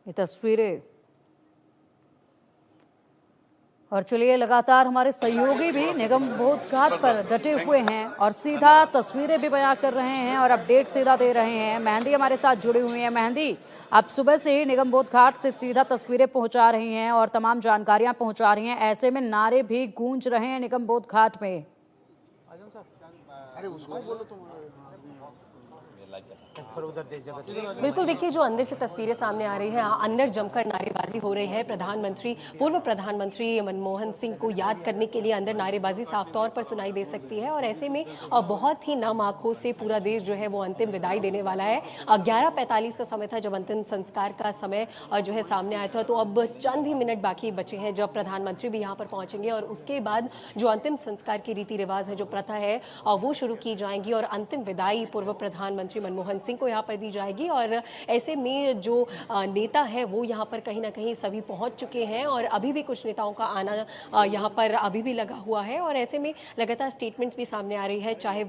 ये तस्वीरें। और चलिए, लगातार हमारे सहयोगी भी निगम बोध घाट पर डटे हुए हैं और सीधा तस्वीरें भी बयां कर रहे हैं और अपडेट सीधा दे रहे हैं। मेहंदी हमारे साथ जुड़ी हुई है। मेहंदी, आप सुबह से ही निगम बोध घाट से सीधा तस्वीरें पहुंचा रही हैं और तमाम जानकारियां पहुंचा रही हैं। ऐसे में नारे भी गूंज रहे हैं निगम बोध घाट में। अरे उसको बोलो तो बिल्कुल, देखिए जो अंदर से तस्वीरें सामने आ रही हैं, अंदर जमकर नारेबाजी हो रही है। पूर्व प्रधानमंत्री मनमोहन सिंह को याद करने के लिए अंदर नारेबाजी साफ तौर पर सुनाई दे सकती है और ऐसे में बहुत ही नम आंखों से पूरा देश जो है वो अंतिम विदाई देने वाला है। 11:45 का समय था जब अंतिम संस्कार का समय जो है सामने आया था, तो अब चंद ही मिनट बाकी बचे हैं जब प्रधानमंत्री भी यहाँ पर पहुंचेंगे और उसके बाद जो अंतिम संस्कार की रीति रिवाज है, जो प्रथा है, वो शुरू की जाएंगी और अंतिम विदाई पूर्व प्रधानमंत्री मनमोहन सिंह को यहाँ पर दी जाएगी। और ऐसे में जो नेता है वो यहाँ पर कहीं ना कहीं सभी पहुंच चुके हैं और अभी भी कुछ नेताओं का आना यहाँ पर अभी भी लगा हुआ है और ऐसे में लगातार स्टेटमेंट्स भी सामने आ रही है, चाहे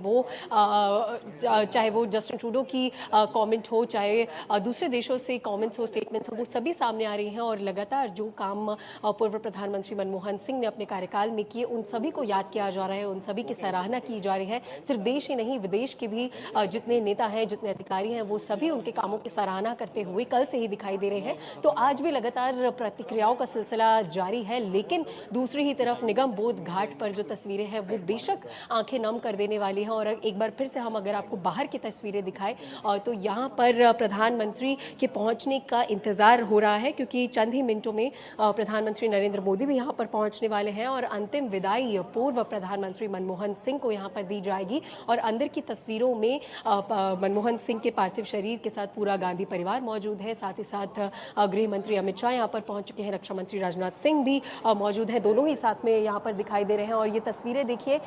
वो जस्टिन ट्रूडो की कमेंट हो, चाहे दूसरे देशों से कमेंट्स हो, स्टेटमेंट्स हो, वो सभी सामने आ रही हैं और लगातार जो काम पूर्व प्रधानमंत्री मनमोहन सिंह ने अपने कार्यकाल में किए, उन सभी को याद किया जा रहा है, उन सभी की सराहना की जा रही है। सिर्फ देश ही नहीं, विदेश के भी जितने नेता हैं, जितने अधिकारी हैं, वो सभी उनके कामों की सराहना करते हुए कल से ही दिखाई दे रहे हैं। तो आज भी लगातार प्रतिक्रियाओं का सिलसिला जारी है, लेकिन दूसरी ही तरफ निगम बोध घाट पर जो तस्वीरें हैं वो बेशक आंखें नम कर देने वाली हैं। और एक बार फिर से हम अगर आपको बाहर की तस्वीरें दिखाएं तो यहाँ पर प्रधानमंत्री के पहुंचने का इंतजार हो रहा है, क्योंकि चंद ही मिनटों में प्रधानमंत्री नरेंद्र मोदी भी यहाँ पर पहुंचने वाले हैं और अंतिम विदाई पूर्व प्रधानमंत्री मनमोहन सिंह को यहाँ पर दी जाएगी। और अंदर की तस्वीरों में मनमोहन सिंह के पार्थिव शरीर के साथ पूरा गांधी परिवार मौजूद है, साथ ही साथ गृह मंत्री अमित शाह यहाँ पर पहुंच चुके हैं, रक्षा मंत्री राजनाथ सिंह भी मौजूद है, दोनों ही साथ में यहाँ पर दिखाई दे रहे हैं। और ये तस्वीरें देखिए,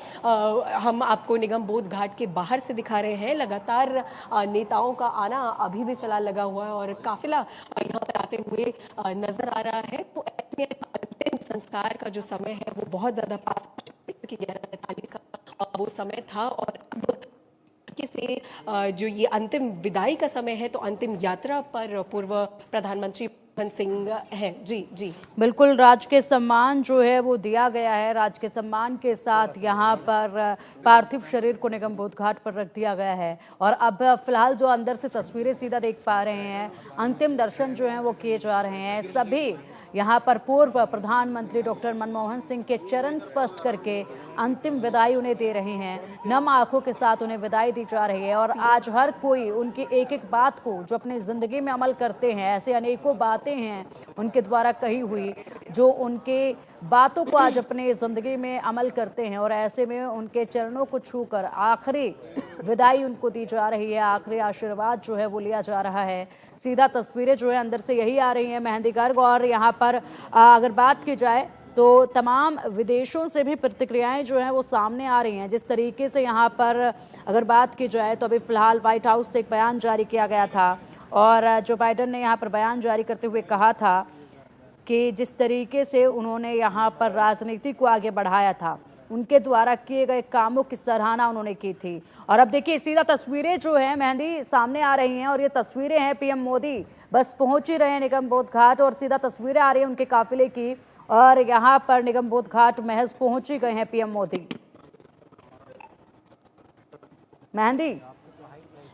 हम आपको निगम बोध घाट के बाहर से दिखा रहे हैं। लगातार नेताओं का आना अभी भी फिलहाल लगा हुआ है और काफिला यहाँ पर आते हुए नजर आ रहा है। तो ऐसे अंतिम संस्कार का जो समय है वो बहुत ज्यादा पास, क्योंकि 11:45 का वो समय था और अब से जो ये अंतिम विदाई का समय है, तो अंतिम यात्रा पर पूर्व प्रधानमंत्री मनमोहन सिंह है। जी बिल्कुल, राजकीय सम्मान जो है वो दिया गया है। राजकीय सम्मान के साथ यहाँ पर पार्थिव शरीर को निगम बोध घाट पर रख दिया गया है और अब फिलहाल जो अंदर से तस्वीरें सीधा देख पा रहे हैं, अंतिम दर्शन जो हैं वो किए जा रहे हैं। सभी यहाँ पर पूर्व प्रधानमंत्री डॉक्टर मनमोहन सिंह के चरण स्पर्श करके अंतिम विदाई उन्हें दे रहे हैं। नम आंखों के साथ उन्हें विदाई दी जा रही है और आज हर कोई उनकी एक एक बात को, जो अपनी जिंदगी में अमल करते हैं, ऐसे अनेकों बातें हैं उनके द्वारा कही हुई, जो उनके बातों को आज अपने जिंदगी में अमल करते हैं और ऐसे में उनके चरणों को छूकर आखिरी विदाई उनको दी जा रही है, आखिरी आशीर्वाद जो है वो लिया जा रहा है। सीधा तस्वीरें जो है अंदर से यही आ रही हैं मेहंदी गर्ग। और यहाँ पर अगर बात की जाए तो तमाम विदेशों से भी प्रतिक्रियाएं जो हैं वो सामने आ रही हैं। जिस तरीके से यहाँ पर अगर बात की जाए तो अभी फिलहाल व्हाइट हाउस से एक बयान जारी किया गया था और जो बाइडेन ने यहाँ पर बयान जारी करते हुए कहा था कि जिस तरीके से उन्होंने यहाँ पर राजनीति को आगे बढ़ाया था, उनके द्वारा किए गए कामों की सराहना उन्होंने की थी। और अब देखिए, सीधा तस्वीरें जो है मेहंदी सामने आ रही हैं और ये तस्वीरें हैं पीएम मोदी बस पहुंच ही रहे हैं निगम बोध घाट और सीधा तस्वीरें आ रही हैं उनके काफिले की और यहाँ पर निगम बोध घाट महज पहुंच ही गए हैं पीएम मोदी। मेहंदी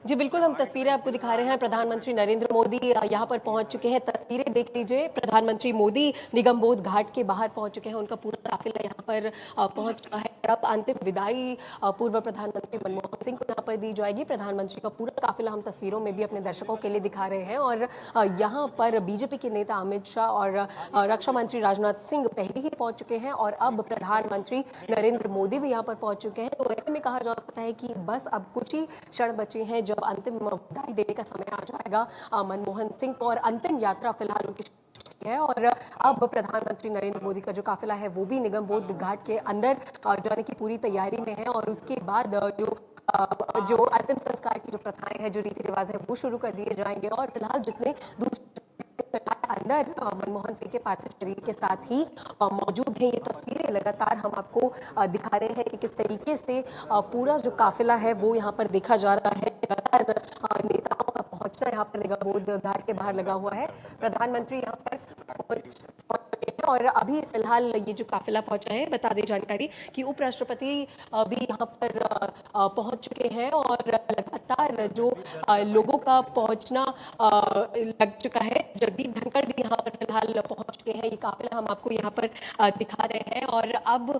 जी बिल्कुल, हम तस्वीरें आपको दिखा रहे हैं। प्रधानमंत्री नरेंद्र मोदी यहाँ पर पहुंच चुके हैं। तस्वीरें देख लीजिए, प्रधानमंत्री मोदी निगम बोध घाट के बाहर पहुंच चुके हैं, उनका पूरा काफिला यहाँ पर पहुंच चुका है। अब अंतिम विदाई पूर्व प्रधानमंत्री मनमोहन सिंह को यहाँ पर दी जाएगी। प्रधानमंत्री का पूरा काफिला हम तस्वीरों में भी अपने दर्शकों के लिए दिखा रहे हैं और यहाँ पर बीजेपी के नेता अमित शाह और रक्षा मंत्री राजनाथ सिंह पहले ही पहुंच चुके हैं और अब प्रधानमंत्री नरेंद्र मोदी भी यहाँ पर पहुंच चुके हैं। तो ऐसे में कहा जा सकता है कि बस अब कुछ ही क्षण बचे हैं जब अंतिम विदाई देने का समय आ जाएगा मनमोहन सिंह को और अंतिम यात्रा फिलहाल उनकी है। और अब प्रधानमंत्री नरेंद्र मोदी का जो काफिला है वो भी निगम बोध घाट के अंदर जाने की पूरी तैयारी में है और उसके बाद जो अंतिम संस्कार की जो प्रथाएं हैं, जो रीति रिवाज है, वो शुरू कर दिए जाएंगे। और फिलहाल जितने अंदर मनमोहन सिंह के पार्थिव शरीर के साथ ही मौजूद हैं, ये तस्वीरें लगातार हम आपको दिखा रहे हैं कि किस तरीके से पूरा जो काफिला है वो यहाँ पर देखा जा रहा है। लगातार नेताओं का पहुंचना यहाँ पर निगमबोध घाट के बाहर लगा हुआ है। प्रधानमंत्री यहाँ पर पहुंच चुके हैं और अभी फिलहाल ये जो काफिला पहुंचा है, बता दें जानकारी कि उपराष्ट्रपति भी यहाँ पर पहुंच चुके हैं और लगातार जो लोगों का पहुंचना लग चुका है। जगदीप धनखड़ भी यहाँ पर फिलहाल पहुंच चुके हैं। ये काफिला हम आपको यहाँ पर दिखा रहे हैं और अब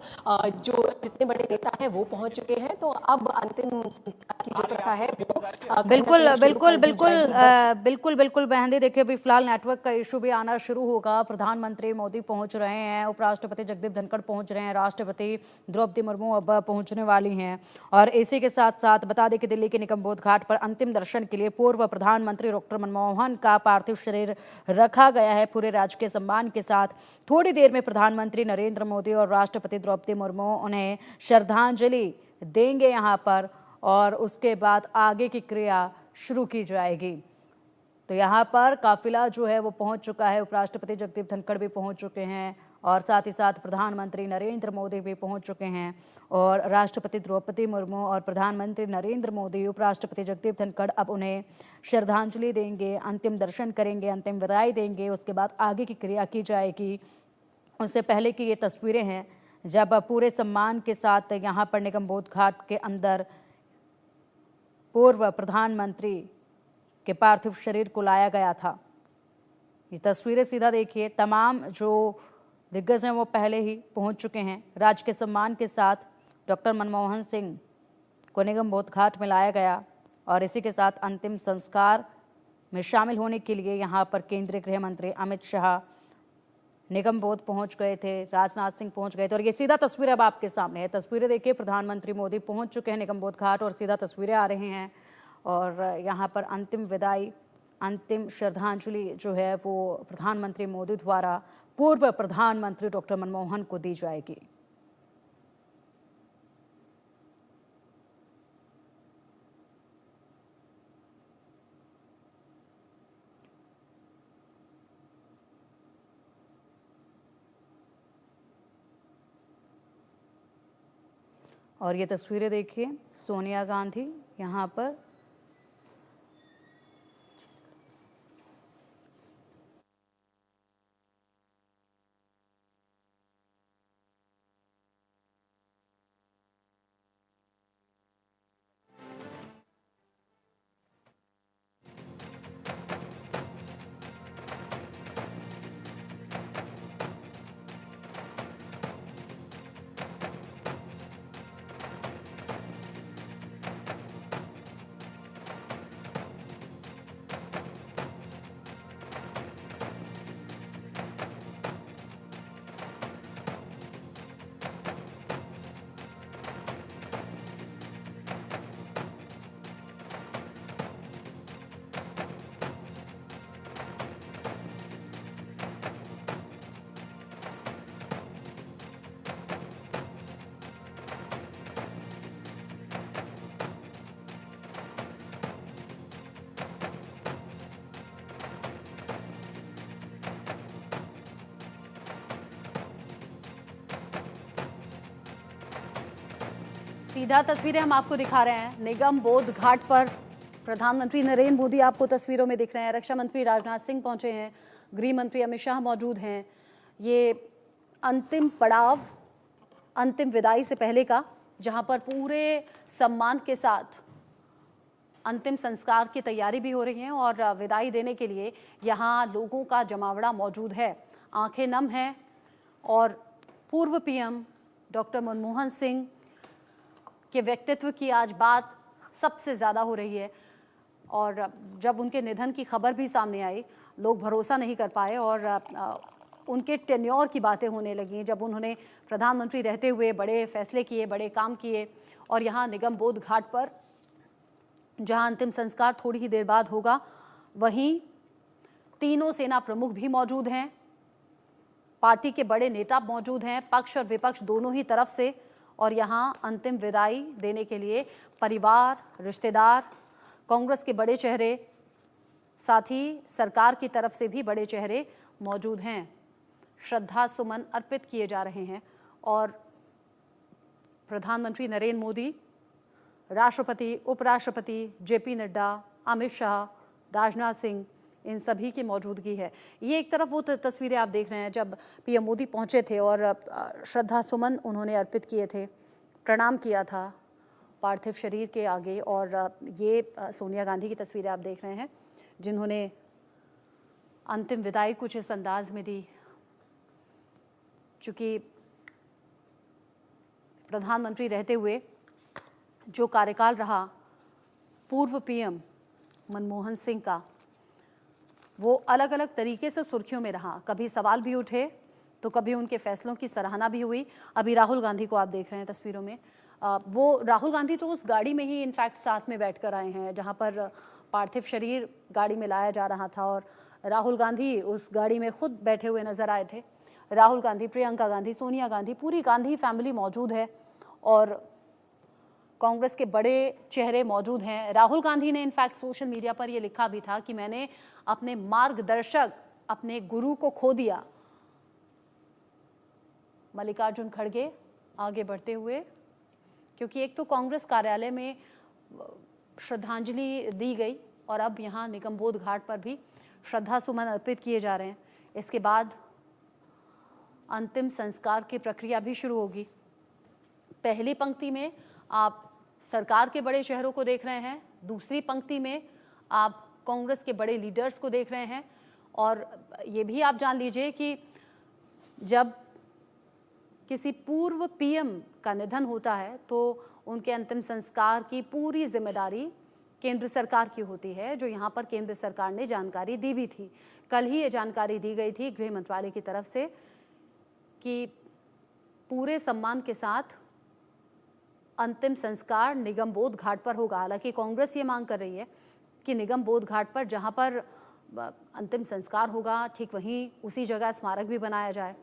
जो जितने बड़े नेता हैं वो पहुंच चुके हैं, तो अब अंतिम संस्कार की जो प्रथा है वो बिल्कुल शुरू बिल्कुल कर दी बिल्कुल जाएगी। बिल्कुल बिल्कुल मेहंदी, देखिए अभी फिलहाल नेटवर्क का इशू भी आना शुरू होगा। प्रधानमंत्री मोदी पहुंच रहे हैं, उपराष्ट्रपति जगदीप धनखड़ पहुंच रहे हैं, राष्ट्रपति द्रौपदी मुर्मू अब पहुंचने वाली हैं। और इसी के साथ साथ बता दें कि दिल्ली के निगमबोध घाट पर अंतिम दर्शन के लिए पूर्व प्रधानमंत्री डॉक्टर मनमोहन का पार्थिव शरीर रखा गया है पूरे राजकीय सम्मान के साथ। थोड़ी देर में प्रधानमंत्री नरेंद्र मोदी और राष्ट्रपति द्रौपदी मुर्मू उन्हें श्रद्धांजलि देंगे यहाँ पर, और उसके बाद आगे की क्रिया शुरू की जाएगी। तो यहाँ पर काफिला जो है वो पहुंच चुका है, उपराष्ट्रपति जगदीप धनखड़ भी पहुंच चुके हैं और साथ ही साथ प्रधानमंत्री नरेंद्र मोदी भी पहुंच चुके हैं। और राष्ट्रपति द्रौपदी मुर्मू और प्रधानमंत्री नरेंद्र मोदी, उपराष्ट्रपति जगदीप धनखड़ अब उन्हें श्रद्धांजलि देंगे, अंतिम दर्शन करेंगे, अंतिम विदाई देंगे। उसके बाद आगे की क्रिया की जाएगी। उससे पहले की ये तस्वीरें हैं जब पूरे सम्मान के साथ यहाँ पर निगमबोध घाट के अंदर पूर्व प्रधानमंत्री के पार्थिव शरीर को लाया गया था। ये तस्वीरें सीधा देखिए, तमाम जो दिग्गज हैं वो पहले ही पहुंच चुके हैं। राज्य के सम्मान के साथ डॉक्टर मनमोहन सिंह को निगमबोध घाट में लाया गया और इसी के साथ अंतिम संस्कार में शामिल होने के लिए यहाँ पर केंद्रीय गृह मंत्री अमित शाह निगमबोध पहुंच गए थे, राजनाथ सिंह पहुंच गए थे। और ये सीधा तस्वीर अब आपके सामने है। तस्वीरें देखिए, प्रधानमंत्री मोदी पहुंच चुके हैं निगमबोध घाट और सीधा तस्वीरें आ रही हैं और यहाँ पर अंतिम विदाई, अंतिम श्रद्धांजलि जो है वो प्रधानमंत्री मोदी द्वारा पूर्व प्रधानमंत्री डॉक्टर मनमोहन को दी जाएगी। और ये तस्वीरें देखिए, सोनिया गांधी यहाँ पर सीधा तस्वीरें हम आपको दिखा रहे हैं। निगमबोध घाट पर प्रधानमंत्री नरेंद्र मोदी आपको तस्वीरों में दिख रहे हैं, रक्षा मंत्री राजनाथ सिंह पहुंचे हैं, गृह मंत्री अमित शाह मौजूद हैं। ये अंतिम पड़ाव, अंतिम विदाई से पहले का, जहां पर पूरे सम्मान के साथ अंतिम संस्कार की तैयारी भी हो रही है और विदाई देने के लिए यहाँ लोगों का जमावड़ा मौजूद है। आंखें नम हैं और पूर्व पीएम डॉक्टर मनमोहन सिंह के व्यक्तित्व की आज बात सबसे ज़्यादा हो रही है। और जब उनके निधन की खबर भी सामने आई, लोग भरोसा नहीं कर पाए और उनके टेन्योर की बातें होने लगीं, जब उन्होंने प्रधानमंत्री रहते हुए बड़े फैसले किए, बड़े काम किए। और यहाँ निगमबोध घाट पर जहाँ अंतिम संस्कार थोड़ी ही देर बाद होगा, वहीं तीनों सेना प्रमुख भी मौजूद हैं, पार्टी के बड़े नेता मौजूद हैं, पक्ष और विपक्ष दोनों ही तरफ से। और यहाँ अंतिम विदाई देने के लिए परिवार, रिश्तेदार, कांग्रेस के बड़े चेहरे, साथ ही सरकार की तरफ से भी बड़े चेहरे मौजूद हैं। श्रद्धा सुमन अर्पित किए जा रहे हैं और प्रधानमंत्री नरेंद्र मोदी, राष्ट्रपति, उपराष्ट्रपति जेपी नड्डा, अमित शाह, राजनाथ सिंह, इन सभी की मौजूदगी है। ये एक तरफ वो तस्वीरें आप देख रहे हैं जब पीएम मोदी पहुंचे थे और श्रद्धा सुमन उन्होंने अर्पित किए थे, प्रणाम किया था पार्थिव शरीर के आगे। और ये सोनिया गांधी की तस्वीरें आप देख रहे हैं जिन्होंने अंतिम विदाई कुछ इस अंदाज में दी। चूँकि प्रधानमंत्री रहते हुए जो कार्यकाल रहा पूर्व पीएम मनमोहन सिंह का, वो अलग अलग तरीके से सुर्खियों में रहा। कभी सवाल भी उठे तो कभी उनके फैसलों की सराहना भी हुई। अभी राहुल गांधी को आप देख रहे हैं तस्वीरों में, वो राहुल गांधी तो उस गाड़ी में ही इनफैक्ट साथ में बैठकर आए हैं जहां पर पार्थिव शरीर गाड़ी में लाया जा रहा था, और राहुल गांधी उस गाड़ी में खुद बैठे हुए नजर आए थे। राहुल गांधी, प्रियंका गांधी, सोनिया गांधी, पूरी गांधी फैमिली मौजूद है और कांग्रेस के बड़े चेहरे मौजूद हैं। राहुल गांधी ने इनफैक्ट सोशल मीडिया पर यह लिखा भी था कि मैंने अपने मार्गदर्शक, अपने गुरु को खो दिया। मल्लिकार्जुन खड़गे आगे बढ़ते हुए, क्योंकि एक तो कांग्रेस कार्यालय में श्रद्धांजलि दी गई और अब यहाँ निगमबोध घाट पर भी श्रद्धा सुमन अर्पित किए जा रहे हैं। इसके बाद अंतिम संस्कार की प्रक्रिया भी शुरू होगी। पहली पंक्ति में आप सरकार के बड़े चेहरों को देख रहे हैं, दूसरी पंक्ति में आप कांग्रेस के बड़े लीडर्स को देख रहे हैं। और ये भी आप जान लीजिए कि जब किसी पूर्व पीएम का निधन होता है तो उनके अंतिम संस्कार की पूरी जिम्मेदारी केंद्र सरकार की होती है, जो यहाँ पर केंद्र सरकार ने जानकारी दी भी थी। कल ही ये जानकारी दी गई थी गृह मंत्रालय की तरफ से कि पूरे सम्मान के साथ अंतिम संस्कार निगमबोध घाट पर होगा। हालांकि कांग्रेस ये मांग कर रही है कि निगमबोध घाट पर जहाँ पर अंतिम संस्कार होगा ठीक वहीं उसी जगह स्मारक भी बनाया जाए।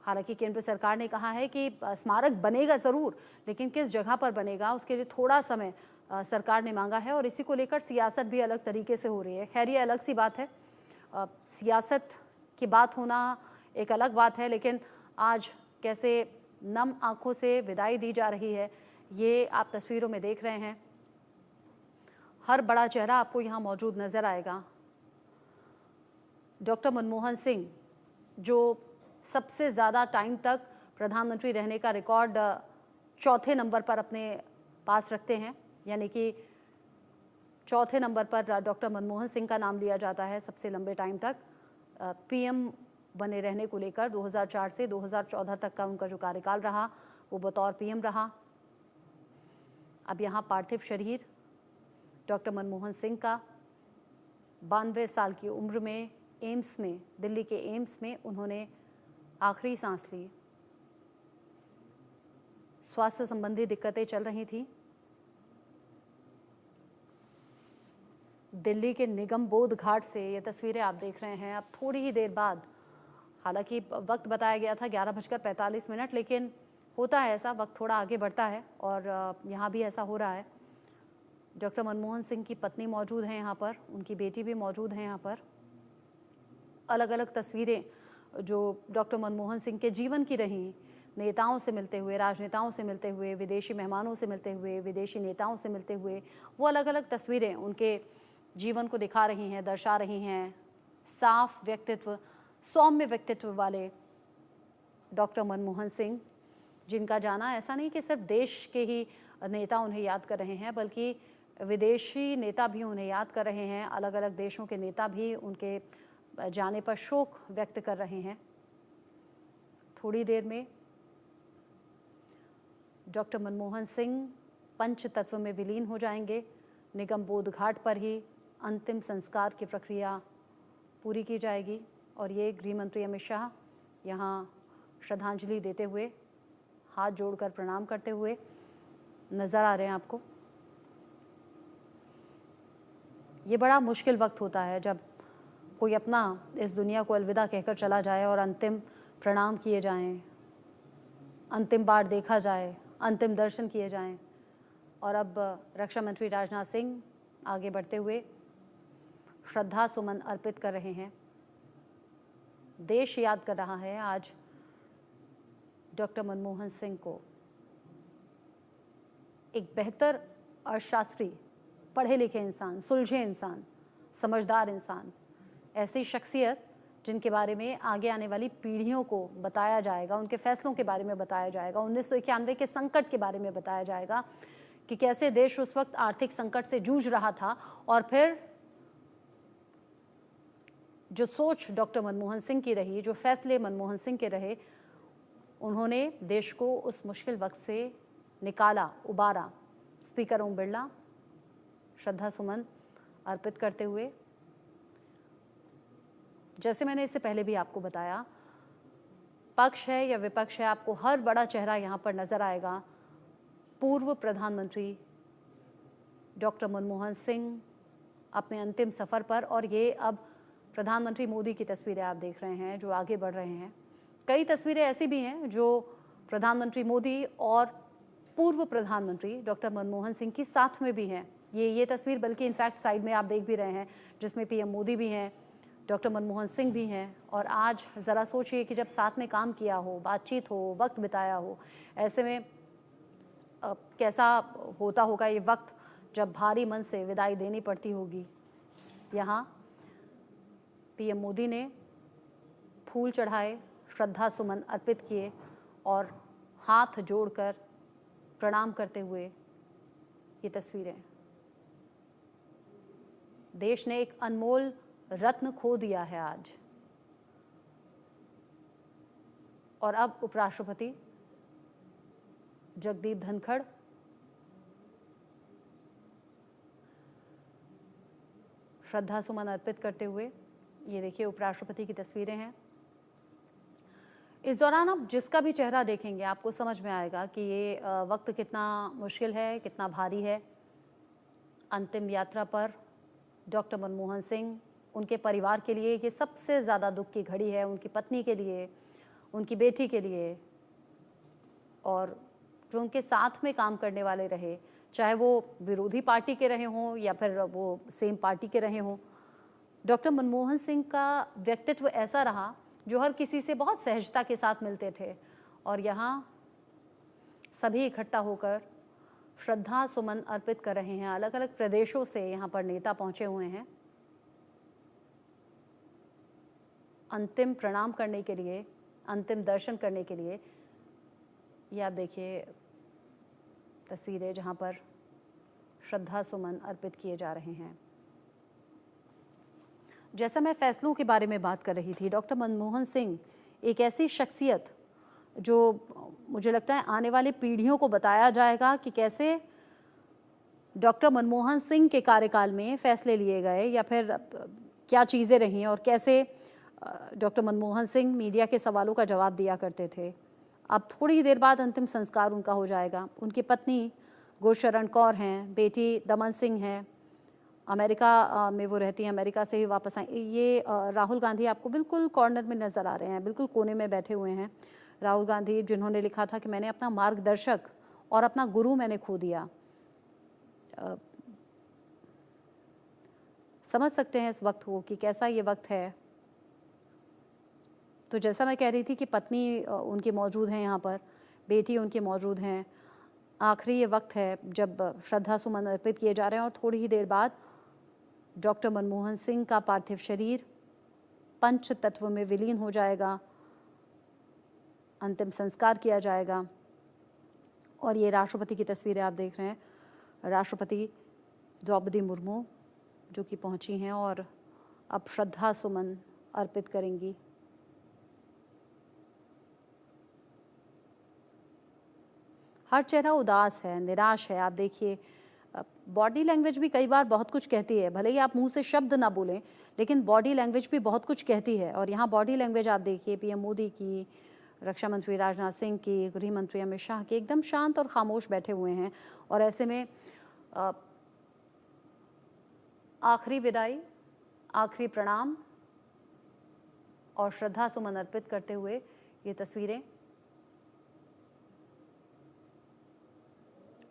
हालांकि केंद्र सरकार ने कहा है कि स्मारक बनेगा ज़रूर, लेकिन किस जगह पर बनेगा उसके लिए थोड़ा समय सरकार ने मांगा है और इसी को लेकर सियासत भी अलग तरीके से हो रही है। खैर ये अलग सी बात है, सियासत की बात होना एक अलग बात है, लेकिन आज कैसे नम आंखों से विदाई दी जा रही है ये आप तस्वीरों में देख रहे हैं। हर बड़ा चेहरा आपको यहाँ मौजूद नज़र आएगा। डॉक्टर मनमोहन सिंह जो सबसे ज़्यादा टाइम तक प्रधानमंत्री रहने का रिकॉर्ड चौथे नंबर पर अपने पास रखते हैं, यानी कि चौथे नंबर पर डॉक्टर मनमोहन सिंह का नाम लिया जाता है सबसे लंबे टाइम तक पीएम बने रहने को लेकर। 2004 से 2014 तक का उनका जो कार्यकाल रहा वो बतौर पीएम रहा। अब यहाँ पार्थिव शरीर डॉक्टर मनमोहन सिंह का 92 साल की उम्र में एम्स में, दिल्ली के एम्स में उन्होंने आखिरी सांस ली। स्वास्थ्य संबंधी दिक्कतें चल रही थी। दिल्ली के निगमबोध घाट से ये तस्वीरें आप देख रहे हैं। अब थोड़ी ही देर बाद, हालांकि वक्त बताया गया था 11:45, लेकिन होता है ऐसा, वक्त थोड़ा आगे बढ़ता है और यहाँ भी ऐसा हो रहा है। डॉक्टर मनमोहन सिंह की पत्नी मौजूद हैं यहाँ पर, उनकी बेटी भी मौजूद हैं यहाँ पर। अलग अलग तस्वीरें जो डॉक्टर मनमोहन सिंह के जीवन की रहीं, नेताओं से मिलते हुए, राजनेताओं से मिलते हुए, विदेशी मेहमानों से मिलते हुए, विदेशी नेताओं से मिलते हुए, वो अलग अलग तस्वीरें उनके जीवन को दिखा रही हैं, दर्शा रही हैं। साफ व्यक्तित्व, सौम्य व्यक्तित्व वाले डॉक्टर मनमोहन सिंह, जिनका जाना ऐसा नहीं कि सिर्फ देश के ही नेता उन्हें याद कर रहे हैं, बल्कि विदेशी नेता भी उन्हें याद कर रहे हैं। अलग अलग देशों के नेता भी उनके जाने पर शोक व्यक्त कर रहे हैं। थोड़ी देर में डॉक्टर मनमोहन सिंह पंच तत्व में विलीन हो जाएंगे। निगमबोध घाट पर ही अंतिम संस्कार की प्रक्रिया पूरी की जाएगी और ये गृह मंत्री अमित शाह यहाँ श्रद्धांजलि देते हुए, हाथ जोड़कर प्रणाम करते हुए नज़र आ रहे हैं आपको। ये बड़ा मुश्किल वक्त होता है जब कोई अपना इस दुनिया को अलविदा कहकर चला जाए और अंतिम प्रणाम किए जाएं, अंतिम बार देखा जाए, अंतिम दर्शन किए जाएं। और अब रक्षा मंत्री राजनाथ सिंह आगे बढ़ते हुए श्रद्धा सुमन अर्पित कर रहे हैं। देश याद कर रहा है आज डॉक्टर मनमोहन सिंह को, एक बेहतर अर्थशास्त्री, पढ़े लिखे इंसान, सुलझे इंसान, समझदार इंसान, ऐसी शख्सियत जिनके बारे में आगे आने वाली पीढ़ियों को बताया जाएगा, उनके फैसलों के बारे में बताया जाएगा, 1991 के संकट के बारे में बताया जाएगा कि कैसे देश उस वक्त आर्थिक संकट से जूझ रहा था और फिर जो सोच डॉक्टर मनमोहन सिंह की रही, जो फैसले मनमोहन सिंह के रहे, उन्होंने देश को उस मुश्किल वक्त से निकाला, उबारा। स्पीकर ओम बिरला श्रद्धा सुमन अर्पित करते हुए, जैसे मैंने इससे पहले भी आपको बताया, पक्ष है या विपक्ष है, आपको हर बड़ा चेहरा यहाँ पर नजर आएगा। पूर्व प्रधानमंत्री डॉक्टर मनमोहन सिंह अपने अंतिम सफर पर, और ये अब प्रधानमंत्री मोदी की तस्वीरें आप देख रहे हैं जो आगे बढ़ रहे हैं। कई तस्वीरें ऐसी भी हैं जो प्रधानमंत्री मोदी और पूर्व प्रधानमंत्री डॉक्टर मनमोहन सिंह की साथ में भी हैं। ये तस्वीर बल्कि इनफैक्ट साइड में आप देख भी रहे हैं, जिसमें पीएम मोदी भी हैं, डॉक्टर मनमोहन सिंह भी हैं। और आज ज़रा सोचिए कि जब साथ में काम किया हो, बातचीत हो, वक्त बिताया हो, ऐसे में कैसा होता होगा ये वक्त जब भारी मन से विदाई देनी पड़ती होगी। यहाँ पीएम मोदी ने फूल चढ़ाए, श्रद्धा सुमन अर्पित किए और हाथ जोड़कर प्रणाम करते हुए ये तस्वीरें। देश ने एक अनमोल रत्न खो दिया है आज। और अब उपराष्ट्रपति जगदीप धनखड़ श्रद्धा सुमन अर्पित करते हुए, ये देखिए उपराष्ट्रपति की तस्वीरें हैं। इस दौरान आप जिसका भी चेहरा देखेंगे आपको समझ में आएगा कि ये वक्त कितना मुश्किल है, कितना भारी है। अंतिम यात्रा पर डॉक्टर मनमोहन सिंह, उनके परिवार के लिए ये सबसे ज़्यादा दुख की घड़ी है, उनकी पत्नी के लिए, उनकी बेटी के लिए, और जो उनके साथ में काम करने वाले रहे, चाहे वो विरोधी पार्टी के रहे हों या फिर वो सेम पार्टी के रहे हों। डॉक्टर मनमोहन सिंह का व्यक्तित्व ऐसा रहा जो हर किसी से बहुत सहजता के साथ मिलते थे, और यहाँ सभी इकट्ठा होकर श्रद्धा सुमन अर्पित कर रहे हैं। अलग अलग प्रदेशों से यहाँ पर नेता पहुँचे हुए हैं अंतिम प्रणाम करने के लिए, अंतिम दर्शन करने के लिए। ये आप देखिए तस्वीरें जहाँ पर श्रद्धा सुमन अर्पित किए जा रहे हैं। जैसा मैं फैसलों के बारे में बात कर रही थी, डॉक्टर मनमोहन सिंह एक ऐसी शख्सियत जो मुझे लगता है आने वाली पीढ़ियों को बताया जाएगा कि कैसे डॉक्टर मनमोहन सिंह के कार्यकाल में फैसले लिए गए या फिर क्या चीज़ें रहीं, और कैसे डॉक्टर मनमोहन सिंह मीडिया के सवालों का जवाब दिया करते थे। अब थोड़ी ही देर बाद अंतिम संस्कार उनका हो जाएगा। उनकी पत्नी गुरशरण कौर हैं, बेटी दमन सिंह हैं, अमेरिका में वो रहती हैं, अमेरिका से ही वापस आई। ये राहुल गांधी आपको बिल्कुल कॉर्नर में नज़र आ रहे हैं, बिल्कुल कोने में बैठे हुए हैं। राहुल गांधी जिन्होंने लिखा था कि मैंने अपना मार्गदर्शक और अपना गुरु मैंने खो दिया। समझ सकते हैं इस वक्त को कि कैसा ये वक्त है। तो जैसा मैं कह रही थी कि पत्नी उनकी मौजूद हैं यहाँ पर, बेटी उनकी मौजूद हैं। आखिरी ये वक्त है जब श्रद्धा सुमन अर्पित किए जा रहे हैं, और थोड़ी ही देर बाद डॉक्टर मनमोहन सिंह का पार्थिव शरीर पंच तत्व में विलीन हो जाएगा, अंतिम संस्कार किया जाएगा। और ये राष्ट्रपति की तस्वीरें आप देख रहे हैं, राष्ट्रपति द्रौपदी मुर्मू जो कि पहुंची हैं और अब श्रद्धा सुमन अर्पित करेंगी। हर चेहरा उदास है, निराश है। आप देखिए बॉडी लैंग्वेज भी कई बार बहुत कुछ कहती है, भले ही आप मुंह से शब्द ना बोलें, लेकिन बॉडी लैंग्वेज भी बहुत कुछ कहती है। और यहाँ बॉडी लैंग्वेज आप देखिए पीएम मोदी की, रक्षा मंत्री राजनाथ सिंह की, गृह मंत्री अमित शाह की, एकदम शांत और खामोश बैठे हुए हैं। और ऐसे में आखिरी विदाई, आखिरी प्रणाम और श्रद्धा सुमन अर्पित करते हुए ये तस्वीरें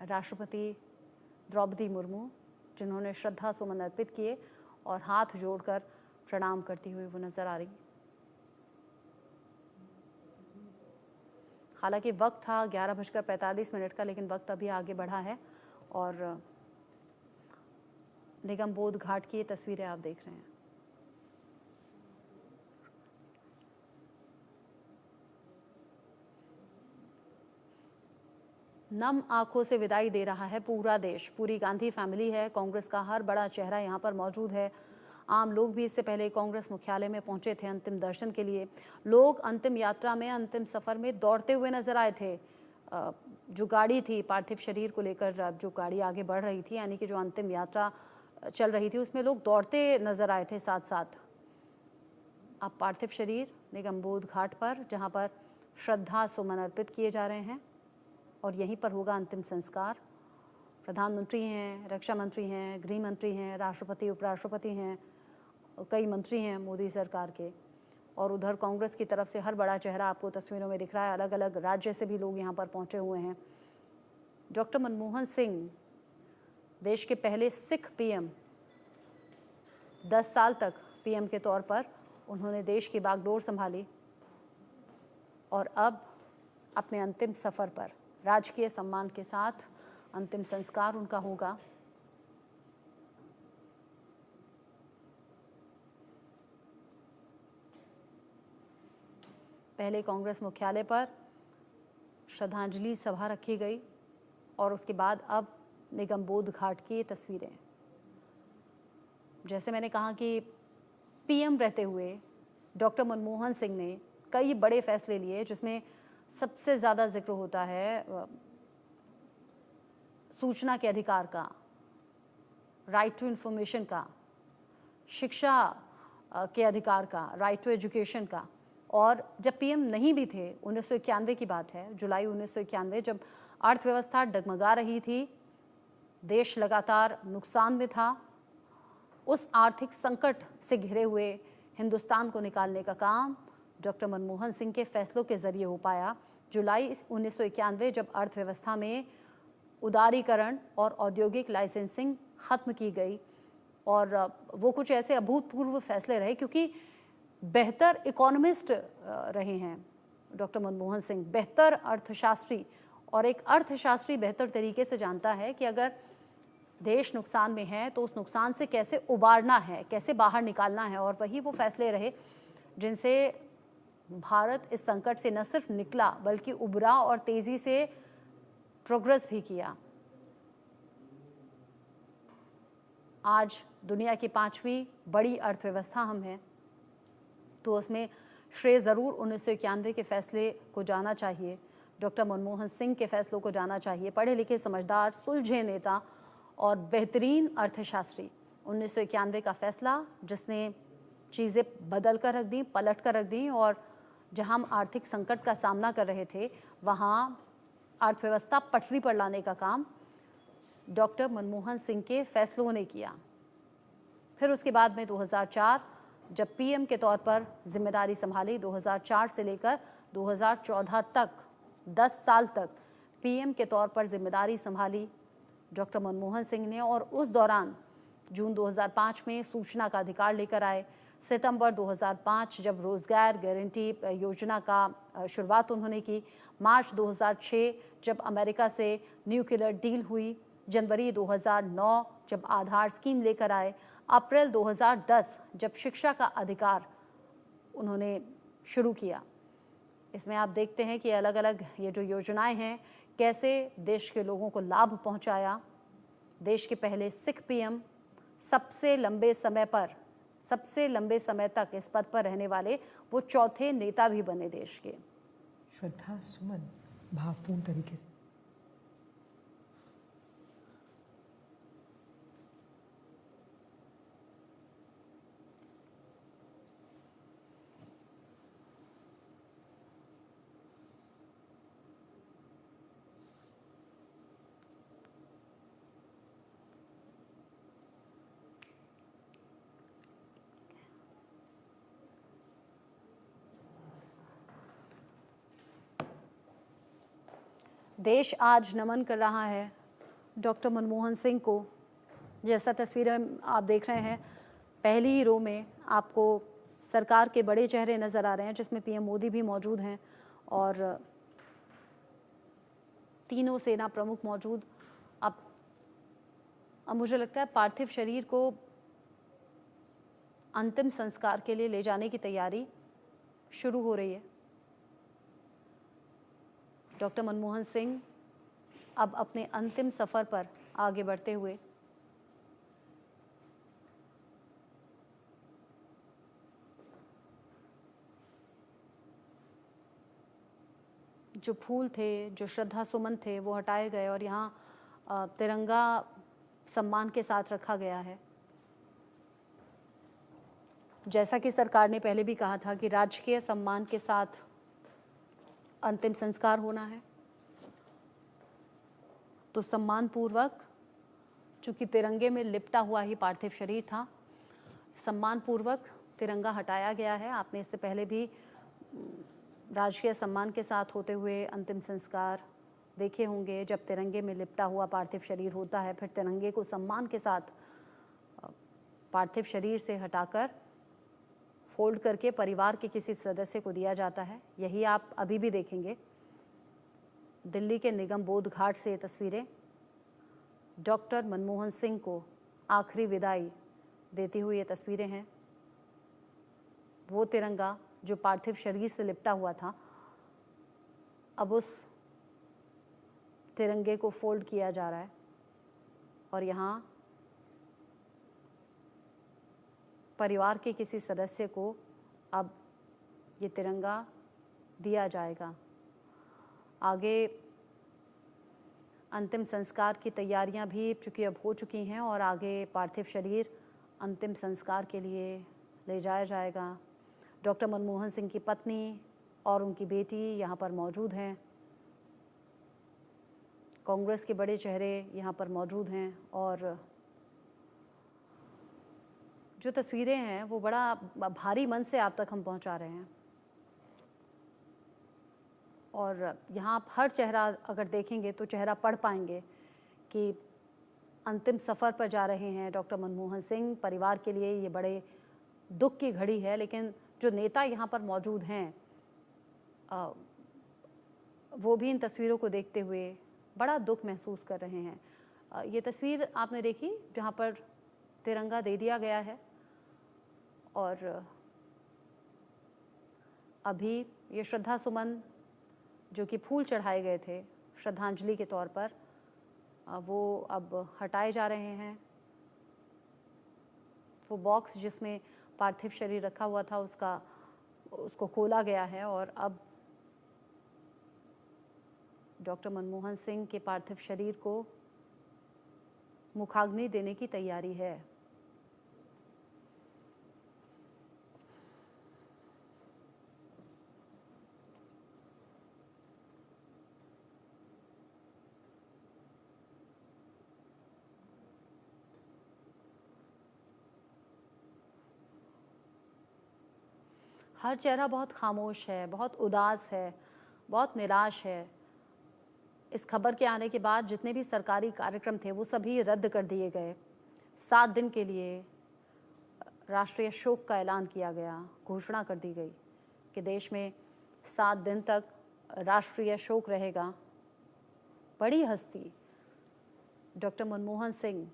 राष्ट्रपति द्रौपदी मुर्मू जिन्होंने श्रद्धा सुमन अर्पित किए और हाथ जोड़कर प्रणाम करती हुई वो नजर आ रही। हालांकि वक्त था 11:45 का, लेकिन वक्त अभी आगे बढ़ा है और निगम बोध घाट की ये तस्वीरें आप देख रहे हैं। नम आंखों से विदाई दे रहा है पूरा देश। पूरी गांधी फैमिली है, कांग्रेस का हर बड़ा चेहरा यहाँ पर मौजूद है। आम लोग भी इससे पहले कांग्रेस मुख्यालय में पहुंचे थे अंतिम दर्शन के लिए। लोग अंतिम यात्रा में, अंतिम सफर में दौड़ते हुए नजर आए थे। जो गाड़ी थी पार्थिव शरीर को लेकर, जो गाड़ी आगे बढ़ रही थी, यानी कि जो अंतिम यात्रा चल रही थी, उसमें लोग दौड़ते नजर आए थे साथ साथ। अब पार्थिव शरीर निगम बोध घाट पर, जहाँ पर श्रद्धा सुमन अर्पित किए जा रहे हैं और यहीं पर होगा अंतिम संस्कार। प्रधानमंत्री हैं, रक्षा मंत्री हैं, गृह मंत्री हैं, राष्ट्रपति उपराष्ट्रपति हैं, कई मंत्री हैं मोदी सरकार के। और उधर कांग्रेस की तरफ से हर बड़ा चेहरा आपको तस्वीरों में दिख रहा है। अलग अलग राज्य से भी लोग यहाँ पर पहुँचे हुए हैं। डॉक्टर मनमोहन सिंह देश के पहले सिख पीएम, 10 साल तक पीएम के तौर पर उन्होंने देश की बागडोर संभाली और अब अपने अंतिम सफ़र पर राजकीय सम्मान के साथ अंतिम संस्कार उनका होगा। पहले कांग्रेस मुख्यालय पर श्रद्धांजलि सभा रखी गई और उसके बाद अब निगम बोध घाट की ये तस्वीरें। जैसे मैंने कहा कि पीएम रहते हुए डॉक्टर मनमोहन सिंह ने कई बड़े फैसले लिए, जिसमें सबसे ज़्यादा जिक्र होता है सूचना के अधिकार का, राइट टू इन्फॉर्मेशन का, शिक्षा के अधिकार का, राइट टू एजुकेशन का। और जब पीएम नहीं भी थे, 1991 की बात है, जुलाई 1991, जब अर्थव्यवस्था डगमगा रही थी, देश लगातार नुकसान में था, उस आर्थिक संकट से घिरे हुए हिंदुस्तान को निकालने का काम डॉक्टर मनमोहन सिंह के फैसलों के जरिए हो पाया। जुलाई 1991 जब अर्थव्यवस्था में उदारीकरण और औद्योगिक लाइसेंसिंग ख़त्म की गई, और वो कुछ ऐसे अभूतपूर्व फैसले रहे, क्योंकि बेहतर इकोनॉमिस्ट रहे हैं डॉक्टर मनमोहन सिंह, बेहतर अर्थशास्त्री, और एक अर्थशास्त्री बेहतर तरीके से जानता है कि अगर देश नुकसान में है तो उस नुकसान से कैसे उबारना है, कैसे बाहर निकालना है। और वही वो फैसले रहे जिनसे भारत इस संकट से न सिर्फ निकला बल्कि उभरा और तेज़ी से प्रोग्रेस भी किया। आज दुनिया की 5वीं बड़ी अर्थव्यवस्था हम हैं, तो उसमें श्रेय ज़रूर 1991 के फैसले को जाना चाहिए, डॉक्टर मनमोहन सिंह के फैसलों को जाना चाहिए। पढ़े लिखे, समझदार, सुलझे नेता और बेहतरीन अर्थशास्त्री। 1991 का फैसला जिसने चीज़ें बदल कर रख दी, पलट कर रख दी, और जहां हम आर्थिक संकट का सामना कर रहे थे, वहां अर्थव्यवस्था पटरी पर लाने का काम डॉक्टर मनमोहन सिंह के फैसलों ने किया। फिर उसके बाद में 2004 जब पीएम के तौर पर जिम्मेदारी संभाली, 2004 से लेकर 2014 तक 10 साल तक पीएम के तौर पर जिम्मेदारी संभाली डॉक्टर मनमोहन सिंह ने। और उस दौरान जून 2005 में सूचना का अधिकार लेकर आए। सितंबर 2005 जब रोज़गार गारंटी योजना का शुरुआत उन्होंने की। मार्च 2006 जब अमेरिका से न्यूक्लियर डील हुई। जनवरी 2009 जब आधार स्कीम लेकर आए। अप्रैल 2010 जब शिक्षा का अधिकार उन्होंने शुरू किया। इसमें आप देखते हैं कि अलग अलग ये जो योजनाएं हैं, कैसे देश के लोगों को लाभ पहुंचाया। देश के पहले सिख पीएम, सबसे लंबे समय तक इस पद पर रहने वाले वो चौथे नेता भी बने देश के। श्रद्धा सुमन भावपूर्ण तरीके से। देश आज नमन कर रहा है डॉक्टर मनमोहन सिंह को। जैसा तस्वीरें आप देख रहे हैं, पहली ही रो में आपको सरकार के बड़े चेहरे नज़र आ रहे हैं, जिसमें पीएम मोदी भी मौजूद हैं और तीनों सेना प्रमुख मौजूद। अब अब मुझे लगता है पार्थिव शरीर को अंतिम संस्कार के लिए ले जाने की तैयारी शुरू हो रही है। डॉक्टर मनमोहन सिंह अब अपने अंतिम सफ़र पर आगे बढ़ते हुए जो फूल थे, जो श्रद्धा सुमन थे, वो हटाए गए और यहाँ तिरंगा सम्मान के साथ रखा गया है। जैसा कि सरकार ने पहले भी कहा था कि राजकीय सम्मान के साथ अंतिम संस्कार होना है, तो सम्मानपूर्वक, चूँकि तिरंगे में लिपटा हुआ ही पार्थिव शरीर था, सम्मानपूर्वक तिरंगा हटाया गया है। आपने इससे पहले भी राजकीय सम्मान के साथ होते हुए अंतिम संस्कार देखे होंगे। जब तिरंगे में लिपटा हुआ पार्थिव शरीर होता है, फिर तिरंगे को सम्मान के साथ पार्थिव शरीर से हटाकर फोल्ड करके परिवार के किसी सदस्य को दिया जाता है। यही आप अभी भी देखेंगे। दिल्ली के निगम बोध घाट से ये तस्वीरें डॉक्टर मनमोहन सिंह को आखिरी विदाई देती हुई ये तस्वीरें हैं। वो तिरंगा जो पार्थिव शरीर से लिपटा हुआ था, अब उस तिरंगे को फोल्ड किया जा रहा है और यहाँ परिवार के किसी सदस्य को अब ये तिरंगा दिया जाएगा। आगे अंतिम संस्कार की तैयारियां भी चूँकि अब हो चुकी हैं और आगे पार्थिव शरीर अंतिम संस्कार के लिए ले जाया जाएगा। डॉक्टर मनमोहन सिंह की पत्नी और उनकी बेटी यहाँ पर मौजूद हैं। कांग्रेस के बड़े चेहरे यहाँ पर मौजूद हैं और जो तस्वीरें हैं वो बड़ा भारी मन से आप तक हम पहुँचा रहे हैं। और यहाँ आप हर चेहरा अगर देखेंगे तो चेहरा पढ़ पाएंगे कि अंतिम सफ़र पर जा रहे हैं डॉक्टर मनमोहन सिंह। परिवार के लिए ये बड़े दुख की घड़ी है, लेकिन जो नेता यहाँ पर मौजूद हैं वो भी इन तस्वीरों को देखते हुए बड़ा दुख महसूस कर रहे हैं। ये तस्वीर आपने देखी जहाँ पर तिरंगा दे दिया गया है और अभी ये श्रद्धा सुमन जो कि फूल चढ़ाए गए थे श्रद्धांजलि के तौर पर, वो अब हटाए जा रहे हैं। वो बॉक्स जिसमें पार्थिव शरीर रखा हुआ था उसको खोला गया है और अब डॉक्टर मनमोहन सिंह के पार्थिव शरीर को मुखाग्नि देने की तैयारी है। हर चेहरा बहुत खामोश है, बहुत उदास है, बहुत निराश है। इस खबर के आने के बाद जितने भी सरकारी कार्यक्रम थे वो सभी रद्द कर दिए गए। 7 दिन के लिए राष्ट्रीय शोक का ऐलान किया गया। घोषणा कर दी गई कि देश में 7 दिन तक राष्ट्रीय शोक रहेगा। बड़ी हस्ती डॉक्टर मनमोहन सिंह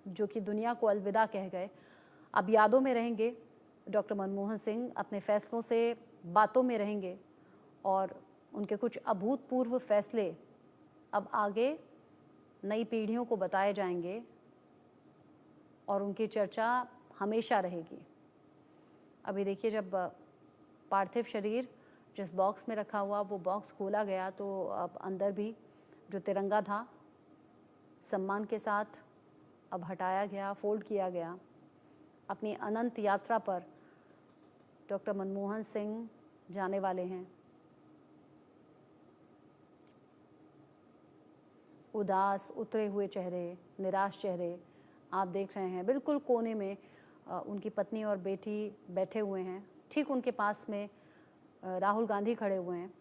जो कि दुनिया को अलविदा कह गए, अब यादों में रहेंगे। डॉक्टर मनमोहन सिंह अपने फैसलों से बातों में रहेंगे और उनके कुछ अभूतपूर्व फैसले अब आगे नई पीढ़ियों को बताए जाएंगे और उनकी चर्चा हमेशा रहेगी। अभी देखिए, जब पार्थिव शरीर जिस बॉक्स में रखा हुआ वो बॉक्स खोला गया तो अब अंदर भी जो तिरंगा था सम्मान के साथ अब हटाया गया, फोल्ड किया गया। अपनी अनंत यात्रा पर डॉक्टर मनमोहन सिंह जाने वाले हैं। उदास उतरे हुए चेहरे, निराश चेहरे आप देख रहे हैं। बिल्कुल कोने में उनकी पत्नी और बेटी बैठे हुए हैं। ठीक उनके पास में राहुल गांधी खड़े हुए हैं।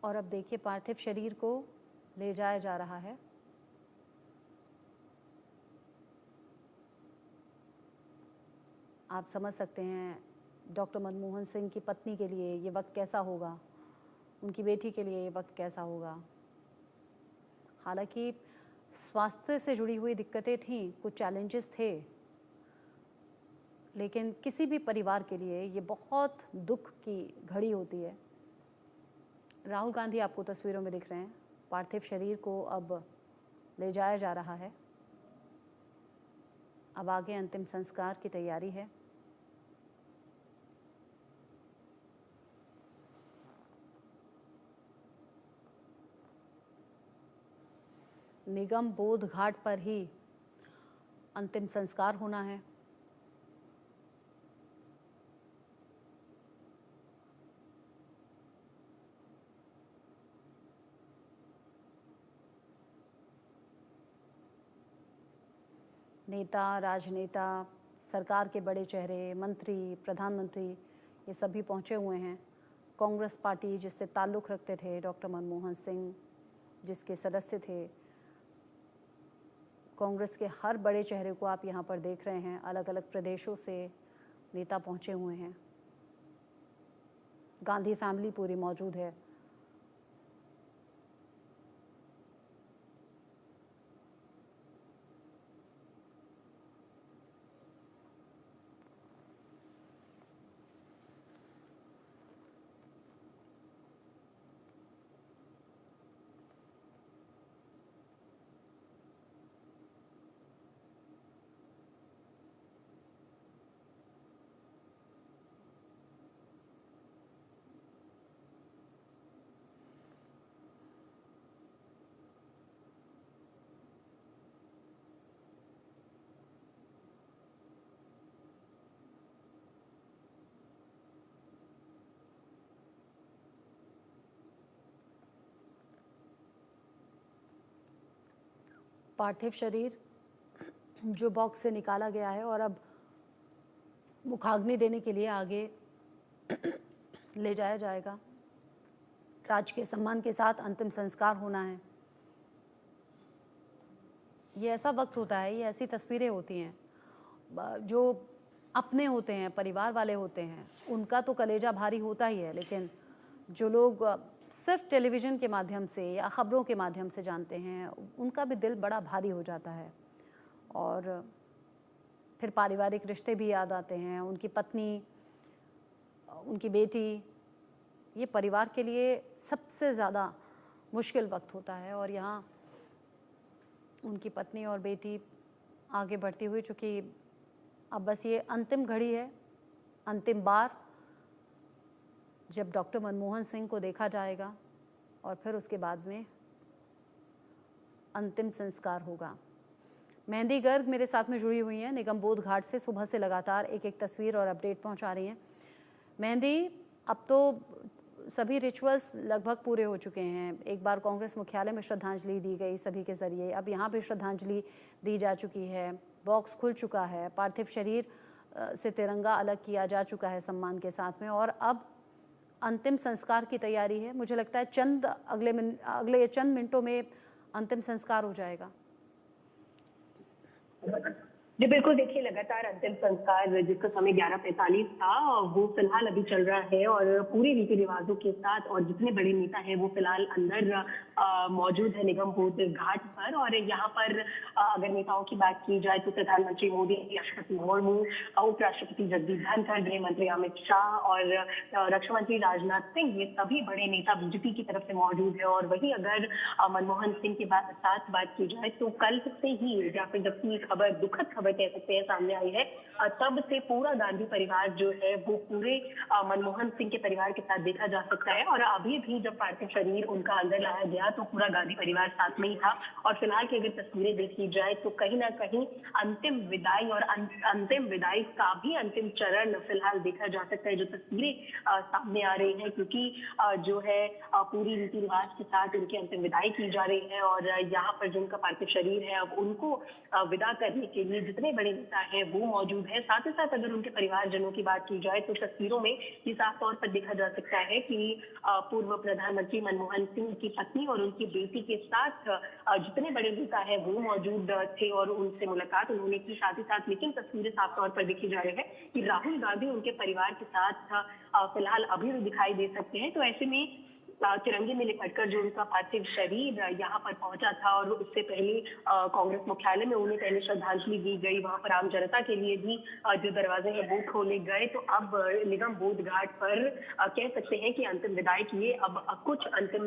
और अब देखिए पार्थिव शरीर को ले जाया जा रहा है। आप समझ सकते हैं डॉक्टर मनमोहन सिंह की पत्नी के लिए ये वक्त कैसा होगा, उनकी बेटी के लिए ये वक्त कैसा होगा। हालांकि स्वास्थ्य से जुड़ी हुई दिक्कतें थीं, कुछ चैलेंजेस थे, लेकिन किसी भी परिवार के लिए ये बहुत दुख की घड़ी होती है। राहुल गांधी आपको तस्वीरों में दिख रहे हैं। पार्थिव शरीर को अब ले जाया जा रहा है। अब आगे अंतिम संस्कार की तैयारी है। निगम बोध घाट पर ही अंतिम संस्कार होना है। नेता, राजनेता, सरकार के बड़े चेहरे, मंत्री, प्रधानमंत्री, ये सभी पहुंचे हुए हैं। कांग्रेस पार्टी जिससे ताल्लुक़ रखते थे डॉक्टर मनमोहन सिंह, जिसके सदस्य थे, कांग्रेस के हर बड़े चेहरे को आप यहाँ पर देख रहे हैं। अलग अलग प्रदेशों से नेता पहुंचे हुए हैं। गांधी फैमिली पूरी मौजूद है। पार्थिव शरीर जो बॉक्स से निकाला गया है और अब मुखाग्नि देने के लिए आगे ले जाया जाएगा। राजकीय सम्मान के साथ अंतिम संस्कार होना है। ये ऐसा वक्त होता है, ये ऐसी तस्वीरें होती हैं जो अपने होते हैं, परिवार वाले होते हैं, उनका तो कलेजा भारी होता ही है, लेकिन जो लोग सिर्फ टेलीविज़न के माध्यम से या ख़बरों के माध्यम से जानते हैं, उनका भी दिल बड़ा भारी हो जाता है। और फिर पारिवारिक रिश्ते भी याद आते हैं, उनकी पत्नी, उनकी बेटी, ये परिवार के लिए सबसे ज़्यादा मुश्किल वक्त होता है। और यहाँ उनकी पत्नी और बेटी आगे बढ़ती हुई, चूँकि अब बस ये अंतिम घड़ी है, अंतिम बार जब डॉक्टर मनमोहन सिंह को देखा जाएगा और फिर उसके बाद में अंतिम संस्कार होगा। मेहंदी गर्ग मेरे साथ में जुड़ी हुई हैं निगम बोध घाट से, सुबह से लगातार एक एक तस्वीर और अपडेट पहुंचा रही हैं। मेहंदी, अब तो सभी रिचुअल्स लगभग पूरे हो चुके हैं। एक बार कांग्रेस मुख्यालय में श्रद्धांजलि दी गई सभी के ज़रिए, अब यहाँ भी श्रद्धांजलि दी जा चुकी है, बॉक्स खुल चुका है, पार्थिव शरीर से तिरंगा अलग किया जा चुका है सम्मान के साथ में, और अब अंतिम संस्कार की तैयारी है। मुझे लगता है अगले चंद मिनटों में अंतिम संस्कार हो जाएगा। जी बिल्कुल, देखिए लगातार अंतिम संस्कार जिसका समय 11:45 था वो फिलहाल अभी चल रहा है और पूरे रीति रिवाजों के साथ, और जितने बड़े नेता हैं वो फिलहाल अंदर मौजूद है निगम बोध घाट पर। और यहाँ पर अगर नेताओं की बात की जाए तो प्रधानमंत्री मोदी, राष्ट्रपति मुर्मू, उपराष्ट्रपति जगदीप धनखड़, गृह मंत्री अमित शाह और रक्षा मंत्री राजनाथ सिंह, ये सभी बड़े नेता बीजेपी की तरफ से मौजूद है। और वही अगर मनमोहन सिंह के साथ बात की जाए तो कल से ही, या फिर जब की खबर, दुखद खबर कह सकते हैं, सामने आई है, तब से पूरा गांधी परिवार जो है वो पूरे मनमोहन सिंह के परिवार के साथ देखा जा सकता है। और अभी भी जब पार्थिव शरीर उनका अंदर लाया गया तो पूरा गांधी परिवार साथ में ही था। और फिलहाल की अगर तस्वीरें देखी जाए तो कहीं ना कहीं अंतिम विदाई और अंतिम विदाई का भी अंतिम चरण फिलहाल देखा जा सकता है, जो तस्वीरें सामने आ रही है, क्योंकि जो है पूरी रीति रिवाज के साथ उनकी अंतिम विदाई की जा रही है। और यहाँ पर जो उनका पार्थिव शरीर है, अब उनको विदा करने के लिए जिस जितने बड़े नेता हैं वो मौजूद हैं। साथ ही साथ अगर उनके परिवारजनों की बात की जाए तो तस्वीरों में ये साफ तौर पर देखा जा सकता है कि पूर्व प्रधानमंत्री मनमोहन सिंह की पत्नी और उनकी बेटी के साथ जितने बड़े नेता हैं वो मौजूद थे और उनसे मुलाकात उन्होंने की। साथ ही साथ लेकिन तस्वीरें साफ तौर पर देखी जा रही है कि राहुल गांधी उनके परिवार के साथ फिलहाल अभी भी दिखाई दे सकते हैं। तो ऐसे में तिरंगे में लिपटकर जो उनका पार्थिव शरीर यहाँ पर पहुंचा था और उससे पहले कांग्रेस मुख्यालय में उन्हें पहले श्रद्धांजलि दी गई, वहां पर आम जनता के लिए भी जो दरवाजे हैं वो खोले गए। तो अब निगम बोध घाट पर कह सकते हैं कि अंतिम विदाई के लिए अब कुछ अंतिम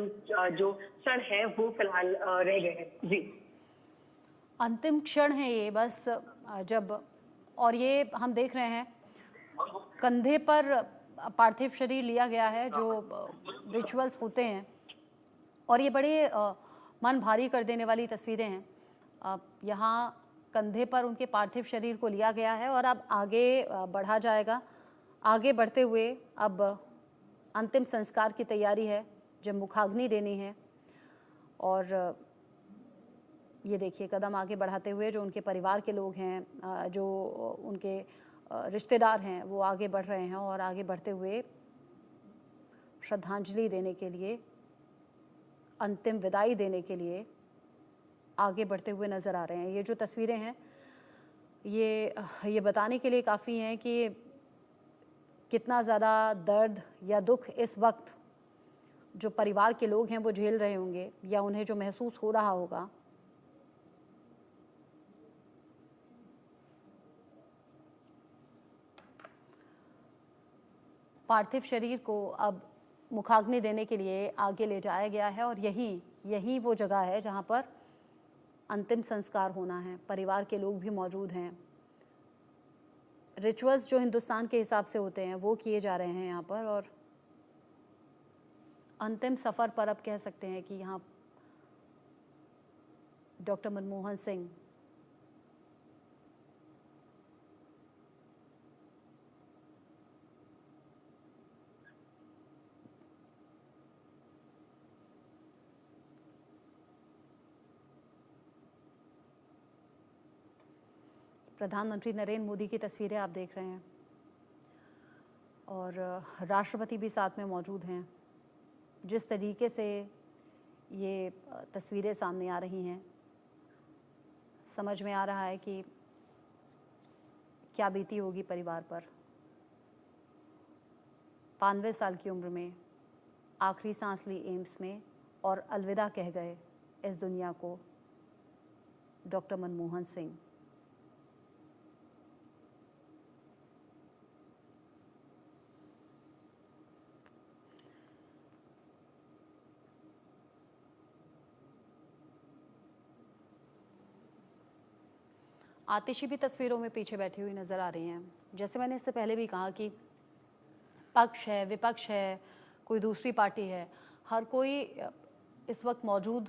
जो क्षण है वो फिलहाल रह गए हैं। जी, अंतिम क्षण है ये बस जब, और ये हम देख रहे हैं कंधे पर पार्थिव शरीर लिया गया है, जो रिचुअल्स होते हैं, और ये बड़े मन भारी कर देने वाली तस्वीरें हैं। यहाँ कंधे पर उनके पार्थिव शरीर को लिया गया है और अब आगे बढ़ा जाएगा। आगे बढ़ते हुए अब अंतिम संस्कार की तैयारी है, जब मुखाग्नि देनी है। और ये देखिए कदम आगे बढ़ाते हुए जो उनके परिवार के लोग हैं, जो उनके रिश्तेदार हैं, वो आगे बढ़ रहे हैं और आगे बढ़ते हुए श्रद्धांजलि देने के लिए, अंतिम विदाई देने के लिए आगे बढ़ते हुए नज़र आ रहे हैं। ये जो तस्वीरें हैं ये बताने के लिए काफ़ी हैं कि कितना ज़्यादा दर्द या दुख इस वक्त जो परिवार के लोग हैं वो झेल रहे होंगे या उन्हें जो महसूस हो रहा होगा। पार्थिव शरीर को अब मुखाग्नि देने के लिए आगे ले जाया गया है और यही वो जगह है जहां पर अंतिम संस्कार होना है। परिवार के लोग भी मौजूद हैं। रिचुअल्स जो हिंदुस्तान के हिसाब से होते हैं वो किए जा रहे हैं यहाँ पर, और अंतिम सफ़र पर अब कह सकते हैं कि यहाँ डॉक्टर मनमोहन सिंह प्रधानमंत्री नरेंद्र मोदी की तस्वीरें आप देख रहे हैं और राष्ट्रपति भी साथ में मौजूद हैं। जिस तरीके से ये तस्वीरें सामने आ रही हैं, समझ में आ रहा है कि क्या बीती होगी परिवार पर। 92 साल की उम्र में आखिरी सांस ली एम्स में और अलविदा कह गए इस दुनिया को डॉक्टर मनमोहन सिंह। आतिशी भी तस्वीरों में पीछे बैठी हुई नज़र आ रही हैं। जैसे मैंने इससे पहले भी कहा कि पक्ष है, विपक्ष है, कोई दूसरी पार्टी है, हर कोई इस वक्त मौजूद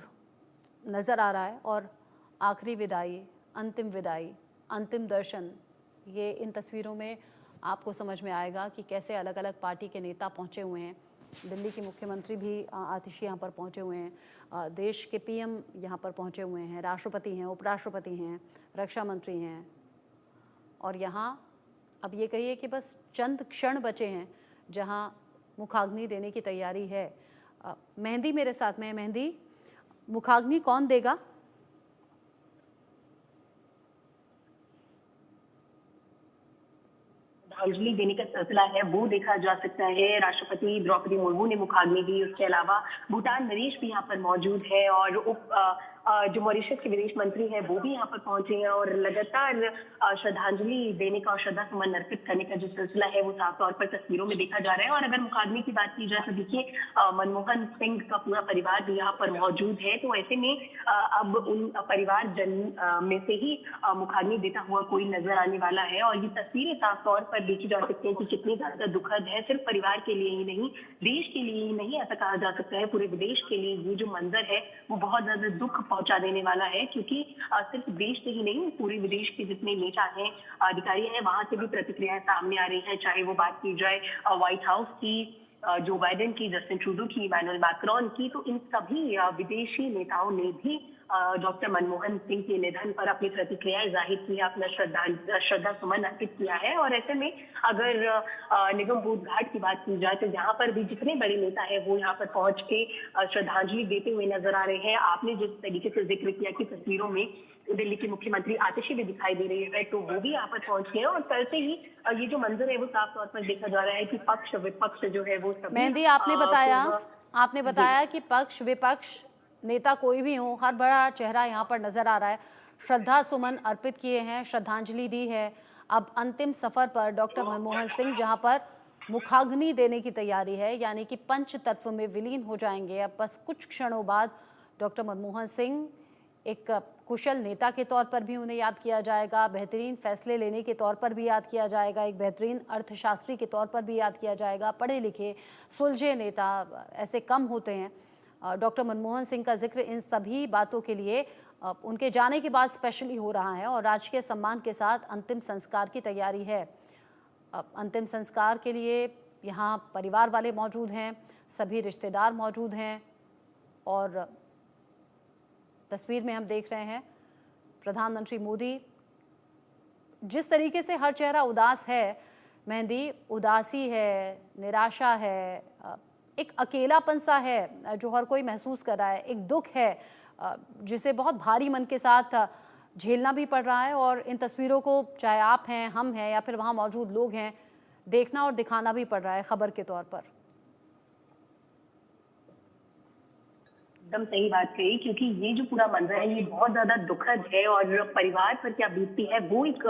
नज़र आ रहा है और आखिरी विदाई, अंतिम दर्शन, ये इन तस्वीरों में आपको समझ में आएगा कि कैसे अलग अलग पार्टी के नेता पहुंचे हुए हैं। दिल्ली के मुख्यमंत्री भी आतिशी यहाँ पर पहुँचे हुए हैं, देश के पीएम यहाँ पर पहुँचे हुए हैं, राष्ट्रपति हैं, उपराष्ट्रपति हैं, रक्षा मंत्री हैं। और यहाँ अब ये कहिए कि बस चंद क्षण बचे हैं जहाँ मुखाग्नि देने की तैयारी है। मेहंदी मेरे साथ में है। मेहंदी, मुखाग्नि कौन देगा? श्रद्धांजलि देने का सिलसिला है वो देखा जा सकता है। राष्ट्रपति द्रौपदी मुर्मू ने मुखाग्नि दी। उसके अलावा भूटान नरेश भी यहाँ पर मौजूद है और जो मॉरिशस के विदेश मंत्री हैं वो भी यहाँ पर पहुंचे हैं और लगातार श्रद्धांजलि देने का और श्रद्धा सुमन अर्पित करने का जो सिलसिला है वो साफ तौर पर तस्वीरों में देखा जा रहा है। और अगर मुखाग्नि की बात की जाए तो देखिए मनमोहन सिंह का पूरा परिवार भी यहाँ पर मौजूद है। तो ऐसे में अब उन परिवार जन में से ही मुखाग्नि देता हुआ कोई नजर आने वाला है। और ये तस्वीरें साफ तौर पर देखी जा सकती है कि कितनी ज्यादा दुखद है, सिर्फ परिवार के लिए ही नहीं, देश के लिए ही नहीं, ऐसा कहा जा सकता है पूरे विदेश के लिए ये जो मंजर है वो बहुत ज्यादा दुख पहुंचा देने वाला है। क्योंकि सिर्फ देश से ही नहीं, पूरे विदेश के जितने नेता हैं, अधिकारी हैं, वहां से भी प्रतिक्रियाएं सामने आ रही हैं। चाहे वो बात की जाए व्हाइट हाउस की, जो बाइडेन की, जस्टिन ट्रूडो की, इमैनुअल मैक्रोन की, तो इन सभी विदेशी नेताओं ने भी डॉक्टर मनमोहन सिंह के निधन पर अपनी प्रतिक्रियाएं जाहिर की है, अपना श्रद्धा सुमन अर्पित किया है। और ऐसे में अगर निगम बोध घाट की बात की जाए तो यहाँ पर भी जितने बड़े नेता है वो यहाँ पर पहुंच के श्रद्धांजलि देते हुए नजर आ रहे हैं। आपने जिस तरीके से जिक्र किया कि तस्वीरों में दिल्ली की मुख्यमंत्री आतिशी भी दिखाई दे रही है, तो वो भी यहाँ पर पहुंच गए हैं। और कल से ही ये जो मंजर है वो साफ तौर पर देखा जा रहा है कि पक्ष विपक्ष जो है वो सभी मेहंदी, आपने बताया कि पक्ष विपक्ष नेता कोई भी हो, हर बड़ा चेहरा यहाँ पर नजर आ रहा है। श्रद्धा सुमन अर्पित किए हैं, श्रद्धांजलि दी है। अब अंतिम सफर पर डॉक्टर मनमोहन सिंह जहाँ पर मुखाग्नि देने की तैयारी है, यानी कि पंच तत्व में विलीन हो जाएंगे। अब बस कुछ क्षणों बाद डॉक्टर मनमोहन सिंह एक कुशल नेता के तौर पर भी उन्हें याद किया जाएगा, बेहतरीन फैसले लेने के तौर पर भी याद किया जाएगा, एक बेहतरीन अर्थशास्त्री के तौर पर भी याद किया जाएगा। पढ़े लिखे सुलझे नेता ऐसे कम होते हैं। डॉक्टर मनमोहन सिंह का जिक्र इन सभी बातों के लिए उनके जाने के बाद स्पेशली हो रहा है और राजकीय सम्मान के साथ अंतिम संस्कार की तैयारी है। अंतिम संस्कार के लिए यहाँ परिवार वाले मौजूद हैं, सभी रिश्तेदार मौजूद हैं और तस्वीर में हम देख रहे हैं प्रधानमंत्री मोदी। जिस तरीके से हर चेहरा उदास है मेहंदी, उदासी है, निराशा है, एक अकेलापन सा है जो हर कोई महसूस कर रहा है, एक दुख है जिसे बहुत भारी मन के साथ झेलना भी पड़ रहा है। और इन तस्वीरों को चाहे आप हैं, हम हैं या फिर वहाँ मौजूद लोग हैं, देखना और दिखाना भी पड़ रहा है खबर के तौर पर। एकदम सही बात कही, क्योंकि ये जो पूरा मंजर है ये बहुत ज्यादा दुखद है और परिवार पर क्या बीतती है वो एक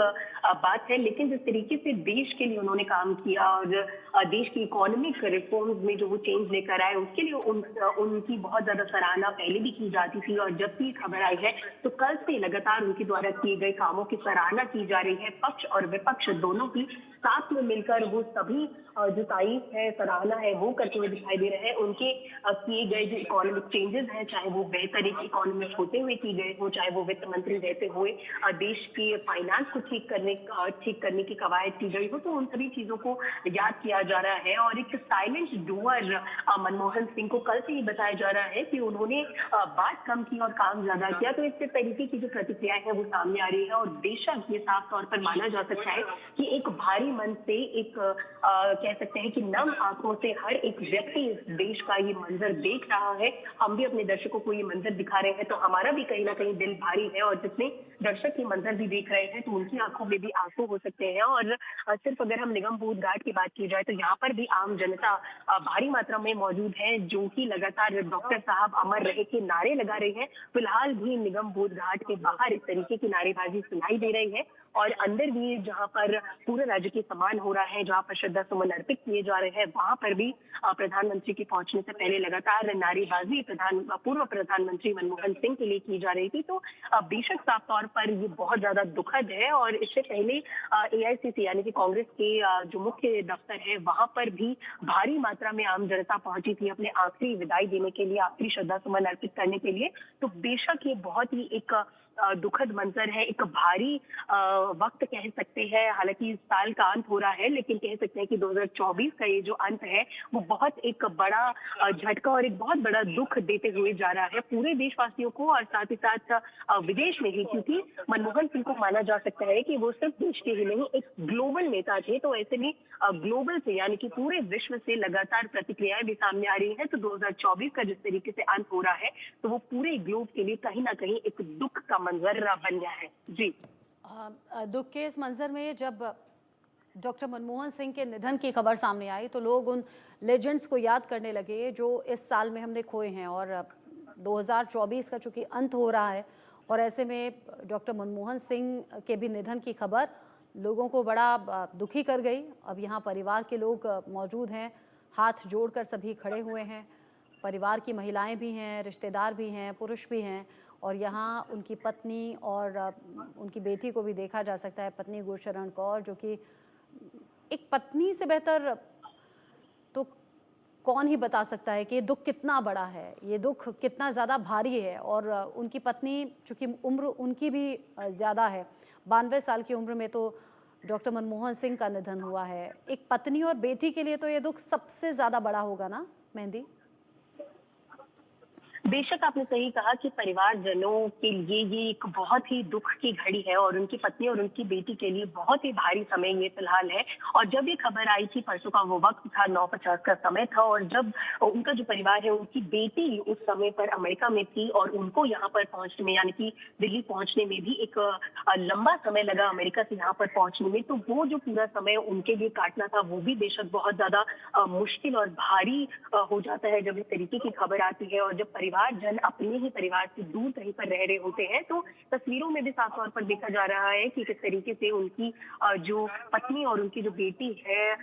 बात है। लेकिन जिस तरीके से देश के लिए उन्होंने काम किया और देश की इकोनॉमिक रिफॉर्म्स में जो वो चेंज लेकर आए, उसके लिए उनकी बहुत ज्यादा सराहना पहले भी की जाती थी। और जब भी खबर आई है तो कल से लगातार उनके द्वारा किए गए कामों की सराहना की जा रही है। पक्ष और विपक्ष दोनों की साथ में मिलकर वो सभी जो तारीफ है, सराहना है वो करते हुए दिखाई दे रहे हैं। उनके किए गए जो इकोनॉमिक चेंजेस हैं, चाहे वो बेहतर एक इकोनॉमिक होते हुए की गए हो, चाहे वो वित्त मंत्री रहते हुए देश के फाइनेंस को ठीक करने की कवायद की गई हो, तो उन सभी चीजों को याद किया जा रहा है। और एक साइलेंट डूअर मनमोहन सिंह को कल से ही बताया जा रहा है कि उन्होंने बात कम की और काम ज्यादा किया। तो इस तरीके की जो प्रतिक्रियाएं हैं वो सामने आ रही है और बेशक ये साफ तौर पर माना जा सकता है कि एक भारी मन से, एक कह सकते हैं कि नम आंखों से हर एक व्यक्ति इस देश का ये मंजर देख रहा है। हम भी अपने दर्शकों को ये मंजर दिखा रहे हैं तो हमारा भी कहीं ना कहीं दिल भारी है। और जितने दर्शक ये मंजर भी देख रहे हैं तो उनकी आंखों में भी आंसू हो सकते हैं। और सिर्फ अगर हम निगम बोध घाट की बात की जाए तो यहाँ पर भी आम जनता भारी मात्रा में मौजूद है, जो कि लगातार डॉक्टर साहब अमर रहे के नारे लगा रहे हैं। फिलहाल भी निगम बोध घाट के बाहर इस तरीके की नारेबाजी सुनाई दे रही है और अंदर भी जहां पर पूरे राज्य के सम्मान हो रहा है, जहां पर श्रद्धा सुमन अर्पित किए जा रहे हैं, वहां पर भी प्रधानमंत्री के पहुंचने से पहले लगातार नारेबाजी पूर्व प्रधानमंत्री मनमोहन सिंह के लिए की जा रही थी। तो बेशक साफ तौर पर ये बहुत ज्यादा दुखद है। और इससे पहले AICC यानी कि कांग्रेस के जो मुख्य दफ्तर है वहां पर भी भारी मात्रा में आम जनता पहुंची थी अपने आखिरी विदाई देने के लिए, आखिरी श्रद्धा सुमन अर्पित करने के लिए। तो बेशक ये बहुत ही एक दुखद मंजर है, एक भारी वक्त कह सकते हैं। हालांकि इस साल का अंत हो रहा है, लेकिन कह सकते हैं कि 2024 का ये जो अंत है वो बहुत एक बड़ा झटका और एक बहुत बड़ा दुख देते हुए जा रहा है पूरे देशवासियों को और साथ ही साथ विदेश में ही, क्योंकि मनमोहन सिंह को माना जा सकता है कि वो सिर्फ देश के ही नहीं एक ग्लोबल नेता थे। तो ऐसे में ग्लोबल से यानी कि पूरे विश्व से लगातार प्रतिक्रियाएं भी सामने आ रही है। तो 2024 का जिस तरीके से अंत हो रहा है तो वो पूरे ग्लोब के लिए कहीं ना कहीं एक दुख का मंजर बन गया है। जी, दुख के इस मंजर में जब डॉक्टर मनमोहन सिंह के निधन की खबर सामने आई तो लोग उन लेजेंड्स को याद करने लगे जो इस साल में हमने खोए हैं। और 2024 का चूंकि अंत हो रहा है और ऐसे में डॉक्टर मनमोहन सिंह के भी निधन की खबर लोगों को बड़ा दुखी कर गई। अब यहाँ परिवार के लोग मौजूद हैं, हाथ जोड़कर सभी खड़े हुए हैं। परिवार की महिलाएं भी हैं, रिश्तेदार भी हैं, पुरुष भी हैं और यहाँ उनकी पत्नी और उनकी बेटी को भी देखा जा सकता है, पत्नी गुरशरण कौर, जो कि एक पत्नी से बेहतर तो कौन ही बता सकता है कि ये दुख कितना बड़ा है, ये दुख कितना ज़्यादा भारी है। और उनकी पत्नी, चूँकि उम्र उनकी भी ज़्यादा है, 92 साल की उम्र में तो डॉक्टर मनमोहन सिंह का निधन हुआ है। एक पत्नी और बेटी के लिए तो ये दुख सबसे ज़्यादा बड़ा होगा ना मेहंदी? बेशक आपने सही कहा कि परिवारजनों के लिए ये एक बहुत ही दुख की घड़ी है और उनकी पत्नी और उनकी बेटी के लिए बहुत ही भारी समय ये फिलहाल है। और जब ये खबर आई थी, परसों का वो वक्त था, 9:50 का समय था, और जब उनका जो परिवार है, उनकी बेटी उस समय पर अमेरिका में थी और उनको यहाँ पर पहुंचने में, यानी कि दिल्ली पहुंचने में भी एक लंबा समय लगा अमेरिका से यहाँ पर पहुंचने में। तो वो जो पूरा समय उनके लिए काटना था, वो भी बेशक बहुत ज्यादा मुश्किल और भारी हो जाता है जब इस तरीके की खबर आती है। और जब परिवारजन अपने ही परिवार से दूर कहीं पर रह रहे होते हैं, तो तस्वीरों में भी साफ तौर पर देखा जा रहा है कि किस तरीके से उनकी जो पत्नी और उनकी जो बेटी है,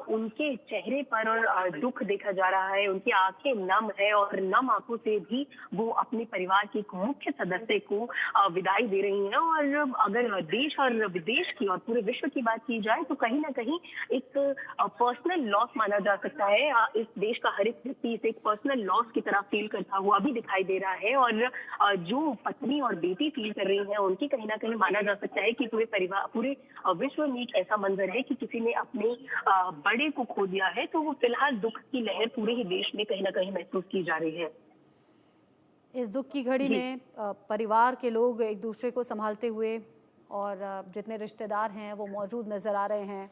उनके चेहरे पर दुख देखा जा रहा है। उनकी आंखें नम है और नम आंखों से भी वो अपने परिवार के एक मुख्य सदस्य को विदाई दे रही हैं। और अगर देश और विदेश की और पूरे विश्व की बात की जाए, तो कहीं ना कहीं एक पर्सनल लॉस माना जा सकता है। इस देश का हर एक व्यक्ति इसे एक पर्सनल लॉस की तरह फील करता हुआ भी दिखाई दे रहा है। और जो पत्नी और बेटी फील कर रही हैं, उनकी कहीं ना कहीं माना जा सकता है कि पूरे परिवार, पूरे विश्व में एक ऐसा मंजर है कि किसी ने अपने बड़े को खो दिया है। तो वो फिलहाल दुख की लहर पूरे ही देश में कहीं ना कहीं महसूस की जा रही है। इस दुख की घड़ी में परिवार के लोग एक दूसरे को संभालते हुए और जितने रिश्तेदार हैं वो मौजूद नज़र आ रहे हैं।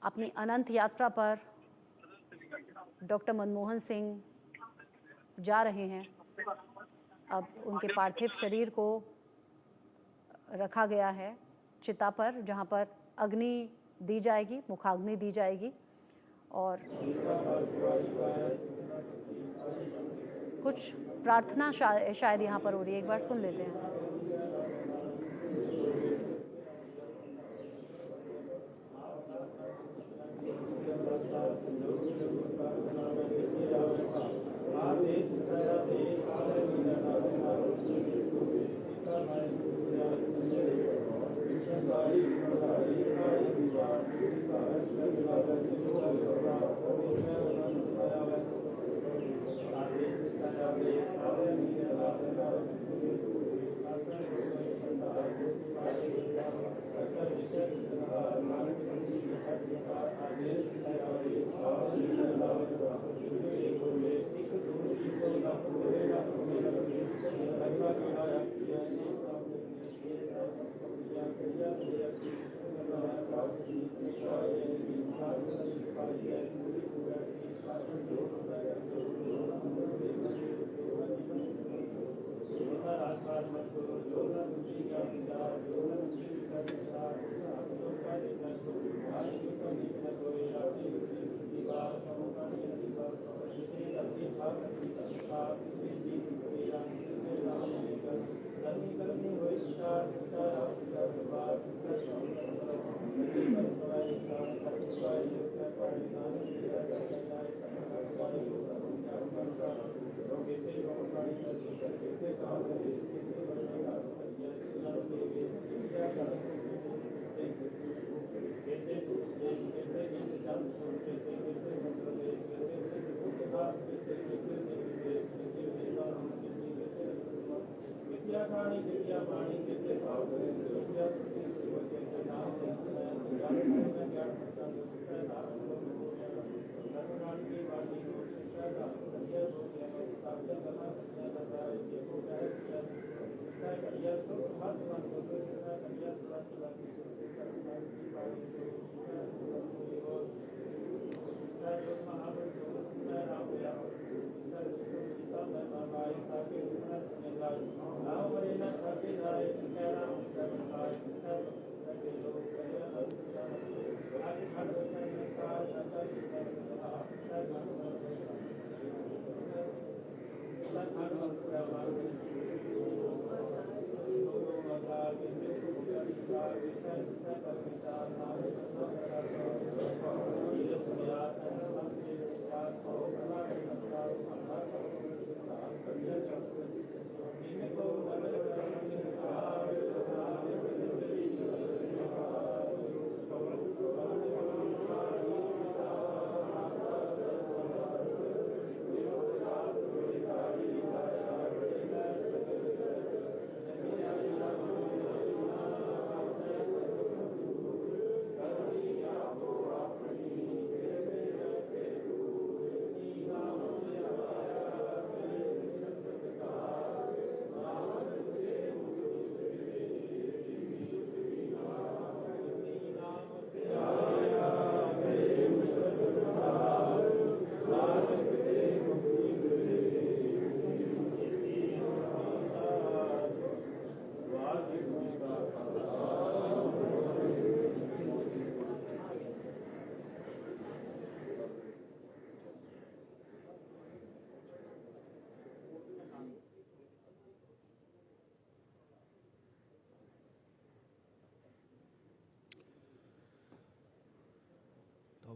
अपनी अनंत यात्रा पर डॉक्टर मनमोहन सिंह जा रहे हैं। अब उनके पार्थिव शरीर को रखा गया है चिता पर, जहां पर अग्नि दी जाएगी, मुखाग्नि दी जाएगी। और कुछ प्रार्थना शायद यहाँ पर हो रही है, एक बार सुन लेते हैं।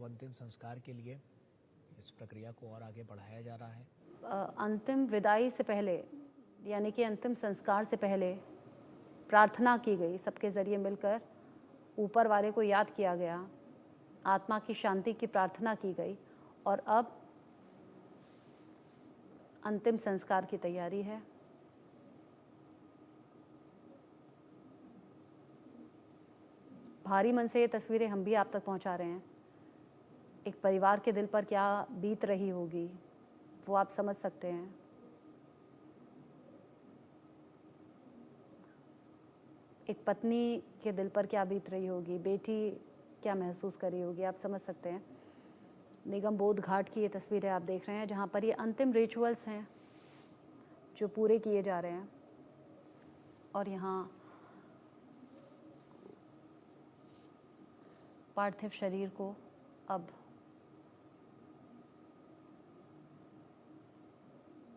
अंतिम संस्कार के लिए इस प्रक्रिया को और आगे बढ़ाया जा रहा है। अंतिम विदाई से पहले यानी कि अंतिम संस्कार से पहले प्रार्थना की गई, सबके ज़रिए मिलकर ऊपर वाले को याद किया गया, आत्मा की शांति की प्रार्थना की गई और अब अंतिम संस्कार की तैयारी है। भारी मन से ये तस्वीरें हम भी आप तक पहुंचा रहे हैं। एक परिवार के दिल पर क्या बीत रही होगी वो आप समझ सकते हैं। एक पत्नी के दिल पर क्या बीत रही होगी, बेटी क्या महसूस कर रही होगी, आप समझ सकते हैं। निगम बोध घाट की ये तस्वीरें आप देख रहे हैं जहाँ पर ये अंतिम रिचुअल्स हैं जो पूरे किए जा रहे हैं और यहाँ पार्थिव शरीर को अब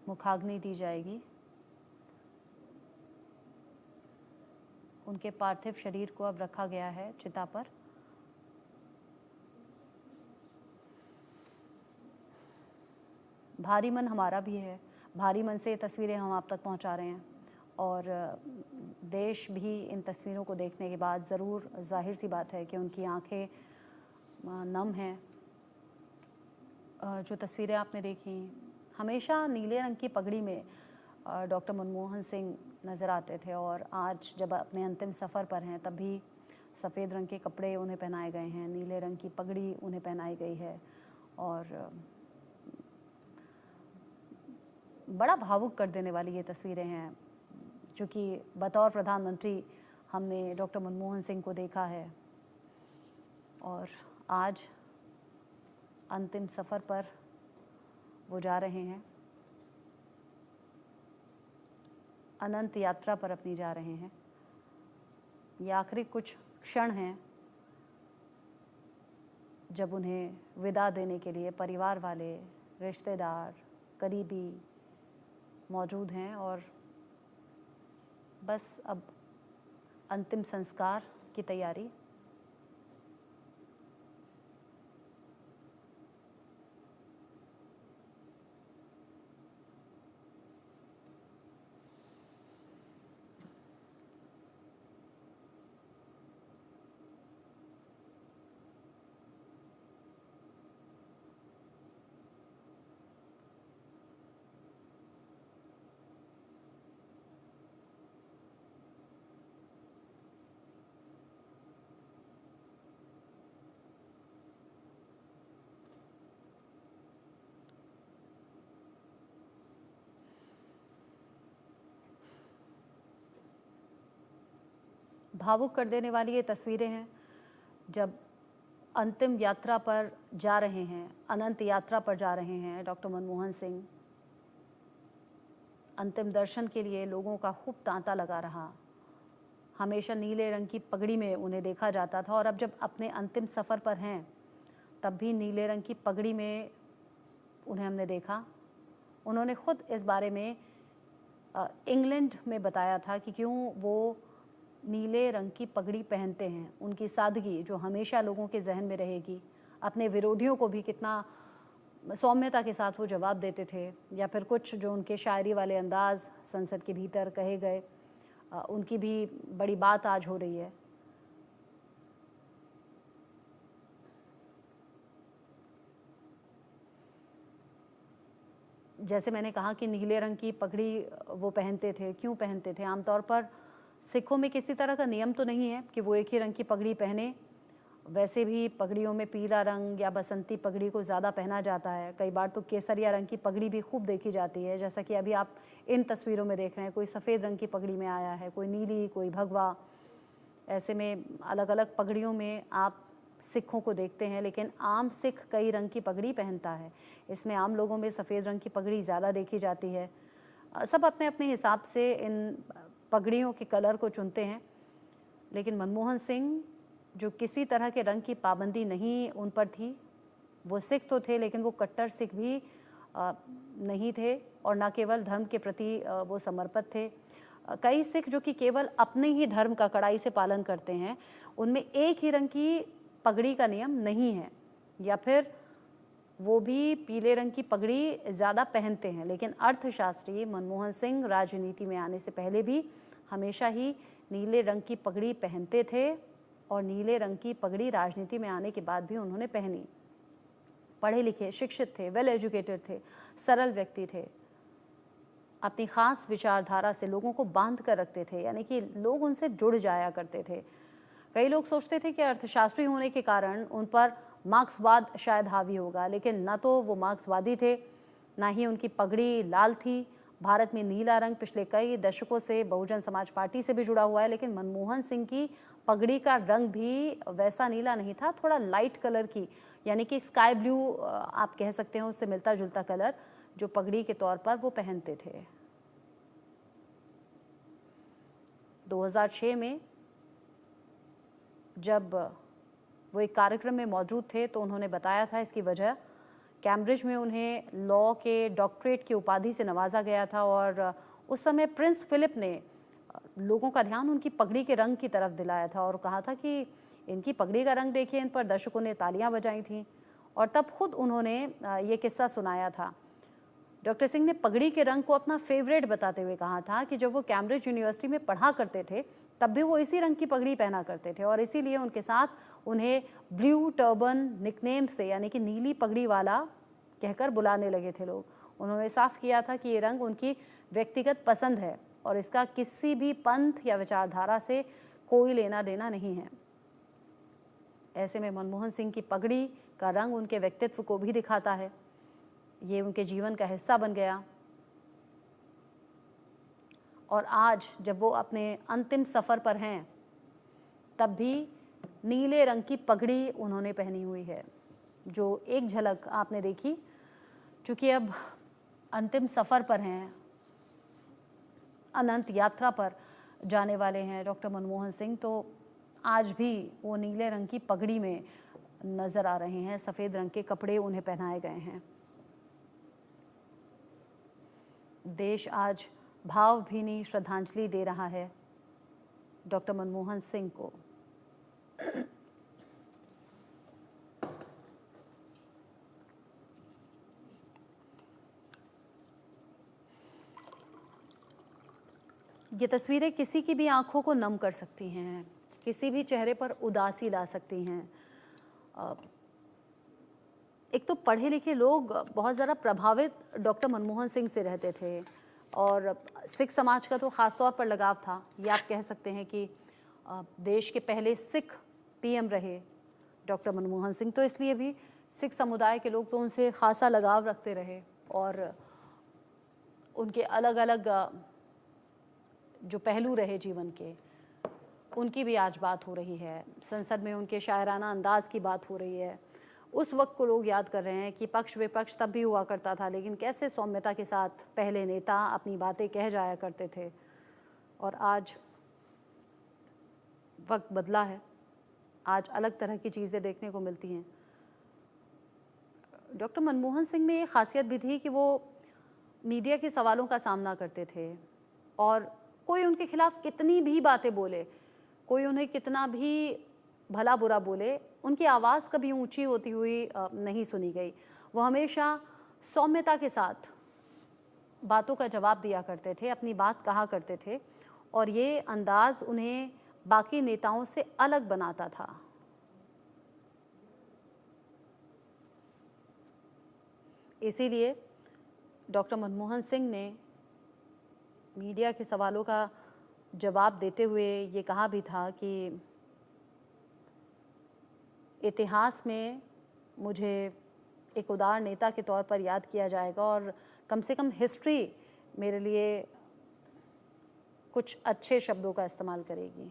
मुखाग्नि दी जाएगी। उनके पार्थिव शरीर को अब रखा गया है चिता पर। भारी मन हमारा भी है, भारी मन से ये तस्वीरें हम आप तक पहुंचा रहे हैं और देश भी इन तस्वीरों को देखने के बाद ज़रूर जाहिर सी बात है कि उनकी आंखें नम हैं। जो तस्वीरें आपने देखी, हमेशा नीले रंग की पगड़ी में डॉक्टर मनमोहन सिंह नज़र आते थे और आज जब अपने अंतिम सफ़र पर हैं तब भी सफ़ेद रंग के कपड़े उन्हें पहनाए गए हैं, नीले रंग की पगड़ी उन्हें पहनाई गई है और बड़ा भावुक कर देने वाली ये तस्वीरें हैं। चूँकि बतौर प्रधानमंत्री हमने डॉक्टर मनमोहन सिंह को देखा है और आज अंतिम सफ़र पर वो जा रहे हैं, अनंत यात्रा पर अपनी जा रहे हैं। ये आखिरी कुछ क्षण हैं जब उन्हें विदा देने के लिए परिवार वाले, रिश्तेदार, करीबी मौजूद हैं और बस अब अंतिम संस्कार की तैयारी। भावुक कर देने वाली ये तस्वीरें हैं जब अंतिम यात्रा पर जा रहे हैं, अनंत यात्रा पर जा रहे हैं डॉक्टर मनमोहन सिंह। अंतिम दर्शन के लिए लोगों का खूब तांता लगा रहा। हमेशा नीले रंग की पगड़ी में उन्हें देखा जाता था और अब जब अपने अंतिम सफ़र पर हैं तब भी नीले रंग की पगड़ी में उन्हें हमने देखा। उन्होंने खुद इस बारे में इंग्लैंड में बताया था कि क्यों वो नीले रंग की पगड़ी पहनते हैं। उनकी सादगी जो हमेशा लोगों के जहन में रहेगी। अपने विरोधियों को भी कितना सौम्यता के साथ वो जवाब देते थे, या फिर कुछ जो उनके शायरी वाले अंदाज संसद के भीतर कहे गए, उनकी भी बड़ी बात आज हो रही है। जैसे मैंने कहा कि नीले रंग की पगड़ी वो पहनते थे, क्यों पहनते थे? आमतौर पर सिखों में किसी तरह का नियम तो नहीं है कि वो एक ही रंग की पगड़ी पहने। वैसे भी पगड़ियों में पीला रंग या बसंती पगड़ी को ज़्यादा पहना जाता है। कई बार तो केसरिया रंग की पगड़ी भी खूब देखी जाती है, जैसा कि अभी आप इन तस्वीरों में देख रहे हैं। कोई सफ़ेद रंग की पगड़ी में आया है, कोई नीली, कोई भगवा। ऐसे में अलग अलग पगड़ियों में आप सिखों को देखते हैं, लेकिन आम सिख कई रंग की पगड़ी पहनता है। इसमें आम लोगों में सफ़ेद रंग की पगड़ी ज़्यादा देखी जाती है। सब अपने अपने हिसाब से इन पगड़ियों के कलर को चुनते हैं, लेकिन मनमोहन सिंह जो किसी तरह के रंग की पाबंदी नहीं उन पर थी, वो सिख तो थे लेकिन वो कट्टर सिख भी नहीं थे और न केवल धर्म के प्रति वो समर्पित थे। कई सिख जो कि केवल अपने ही धर्म का कड़ाई से पालन करते हैं, उनमें एक ही रंग की पगड़ी का नियम नहीं है। या फिर वो भी पीले रंग की पगड़ी ज़्यादा पहनते हैं। लेकिन अर्थशास्त्री मनमोहन सिंह राजनीति में आने से पहले भी हमेशा ही नीले रंग की पगड़ी पहनते थे और नीले रंग की पगड़ी राजनीति में आने के बाद भी उन्होंने पहनी। पढ़े लिखे, शिक्षित थे, वेल एजुकेटेड थे, सरल व्यक्ति थे, अपनी खास विचारधारा से लोगों को बांध कर रखते थे, यानी कि लोग उनसे जुड़ जाया करते थे। कई लोग सोचते थे कि अर्थशास्त्री होने के कारण उन पर मार्क्सवाद शायद हावी होगा, लेकिन न तो वो मार्क्सवादी थे, ना ही उनकी पगड़ी लाल थी। भारत में नीला रंग पिछले कई दशकों से बहुजन समाज पार्टी से भी जुड़ा हुआ है, लेकिन मनमोहन सिंह की पगड़ी का रंग भी वैसा नीला नहीं था, थोड़ा लाइट कलर की, यानी कि स्काई ब्लू आप कह सकते हो, उससे मिलता जुलता कलर जो पगड़ी के तौर पर वो पहनते थे। 2006 में जब वो एक कार्यक्रम में मौजूद थे तो उन्होंने बताया था इसकी वजह, कैम्ब्रिज में उन्हें लॉ के डॉक्टरेट की उपाधि से नवाजा गया था और उस समय प्रिंस फिलिप ने लोगों का ध्यान उनकी पगड़ी के रंग की तरफ दिलाया था और कहा था कि इनकी पगड़ी का रंग देखिए, इन पर दर्शकों ने तालियां बजाई थीं। और तब खुद उन्होंने ये किस्सा सुनाया था। डॉक्टर सिंह ने पगड़ी के रंग को अपना फेवरेट बताते हुए कहा था कि जब वो कैम्ब्रिज यूनिवर्सिटी में पढ़ा करते थे तब भी वो इसी रंग की पगड़ी पहना करते थे और इसीलिए उनके साथ उन्हें ब्लू टर्बन निकनेम से, यानी कि नीली पगड़ी वाला कहकर बुलाने लगे थे लोग। उन्होंने साफ किया था कि ये रंग उनकी व्यक्तिगत पसंद है और इसका किसी भी पंथ या विचारधारा से कोई लेना देना नहीं है। ऐसे में मनमोहन सिंह की पगड़ी का रंग उनके व्यक्तित्व को भी दिखाता है, ये उनके जीवन का हिस्सा बन गया। और आज जब वो अपने अंतिम सफ़र पर हैं तब भी नीले रंग की पगड़ी उन्होंने पहनी हुई है, जो एक झलक आपने देखी। चूँकि अब अंतिम सफ़र पर हैं, अनंत यात्रा पर जाने वाले हैं डॉक्टर मनमोहन सिंह, तो आज भी वो नीले रंग की पगड़ी में नज़र आ रहे हैं, सफ़ेद रंग के कपड़े उन्हें पहनाए गए हैं। देश आज भावभीनी श्रद्धांजलि दे रहा है डॉक्टर मनमोहन सिंह को। ये तस्वीरें किसी की भी आंखों को नम कर सकती हैं, किसी भी चेहरे पर उदासी ला सकती हैं। एक तो पढ़े लिखे लोग बहुत ज़्यादा प्रभावित डॉक्टर मनमोहन सिंह से रहते थे और सिख समाज का तो ख़ास तौर पर लगाव था। ये आप कह सकते हैं कि देश के पहले सिख पीएम रहे डॉक्टर मनमोहन सिंह, तो इसलिए भी सिख समुदाय के लोग तो उनसे ख़ासा लगाव रखते रहे और उनके अलग अलग जो पहलू रहे जीवन के, उनकी भी आज बात हो रही है। संसद में उनके शायराना अंदाज की बात हो रही है। उस वक्त को लोग याद कर रहे हैं कि पक्ष विपक्ष तब भी हुआ करता था, लेकिन कैसे सौम्यता के साथ पहले नेता अपनी बातें कह जाया करते थे। और आज वक्त बदला है, आज अलग तरह की चीज़ें देखने को मिलती हैं। डॉक्टर मनमोहन सिंह में ये खासियत भी थी कि वो मीडिया के सवालों का सामना करते थे और कोई उनके खिलाफ कितनी भी बातें बोले, कोई उन्हें कितना भी भला बुरा बोले, उनकी आवाज़ कभी ऊंची होती हुई नहीं सुनी गई। वो हमेशा सौम्यता के साथ बातों का जवाब दिया करते थे, अपनी बात कहा करते थे और ये अंदाज़ उन्हें बाकी नेताओं से अलग बनाता था। इसीलिए डॉक्टर मनमोहन सिंह ने मीडिया के सवालों का जवाब देते हुए ये कहा भी था कि इतिहास में मुझे एक उदार नेता के तौर पर याद किया जाएगा और कम से कम हिस्ट्री मेरे लिए कुछ अच्छे शब्दों का इस्तेमाल करेगी।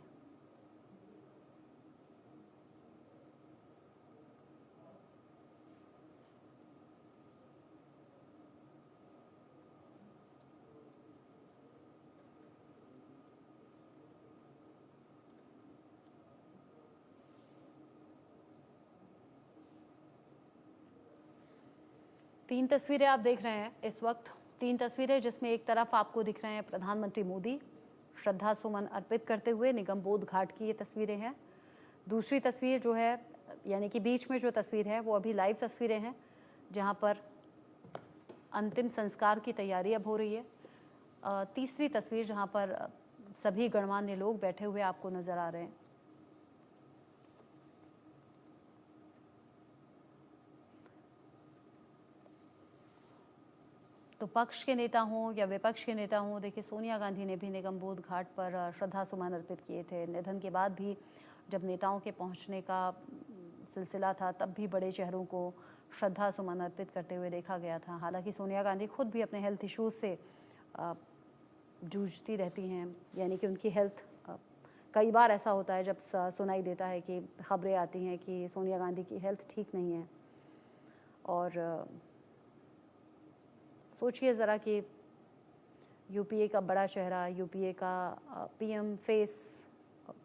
तीन तस्वीरें आप देख रहे हैं इस वक्त, तीन तस्वीरें जिसमें एक तरफ आपको दिख रहे हैं प्रधानमंत्री मोदी श्रद्धा सुमन अर्पित करते हुए निगम बोध घाट की ये तस्वीरें हैं। दूसरी तस्वीर जो है यानी कि बीच में जो तस्वीर है वो अभी लाइव तस्वीरें हैं, जहां पर अंतिम संस्कार की तैयारी अब हो रही है। तीसरी तस्वीर जहां पर सभी गणमान्य लोग बैठे हुए आपको नजर आ रहे हैं। तो पक्ष के नेता हों या विपक्ष के नेता हों, देखिए सोनिया गांधी ने भी निगम बोध घाट पर श्रद्धा सुमन अर्पित किए थे। निधन के बाद भी जब नेताओं के पहुंचने का सिलसिला था, तब भी बड़े चेहरों को श्रद्धा सुमन अर्पित करते हुए देखा गया था। हालांकि सोनिया गांधी खुद भी अपने हेल्थ इश्यूज से जूझती रहती हैं, यानी कि उनकी हेल्थ, कई बार ऐसा होता है जब सुनाई देता है कि खबरें आती हैं कि सोनिया गांधी की हेल्थ ठीक नहीं है। और सोचिए ज़रा कि यूपीए का बड़ा चेहरा, यूपीए का पीएम फेस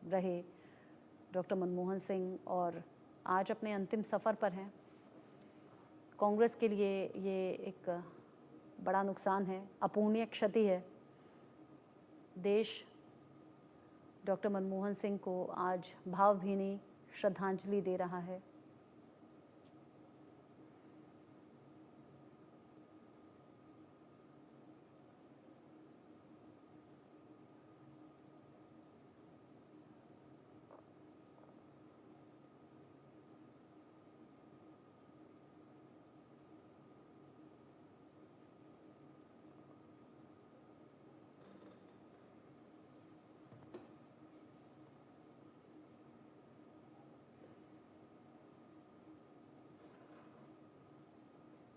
रहे डॉक्टर मनमोहन सिंह, और आज अपने अंतिम सफ़र पर हैं। कांग्रेस के लिए ये एक बड़ा नुकसान है, अपूर्णीय क्षति है। देश डॉक्टर मनमोहन सिंह को आज भावभीनी श्रद्धांजलि दे रहा है।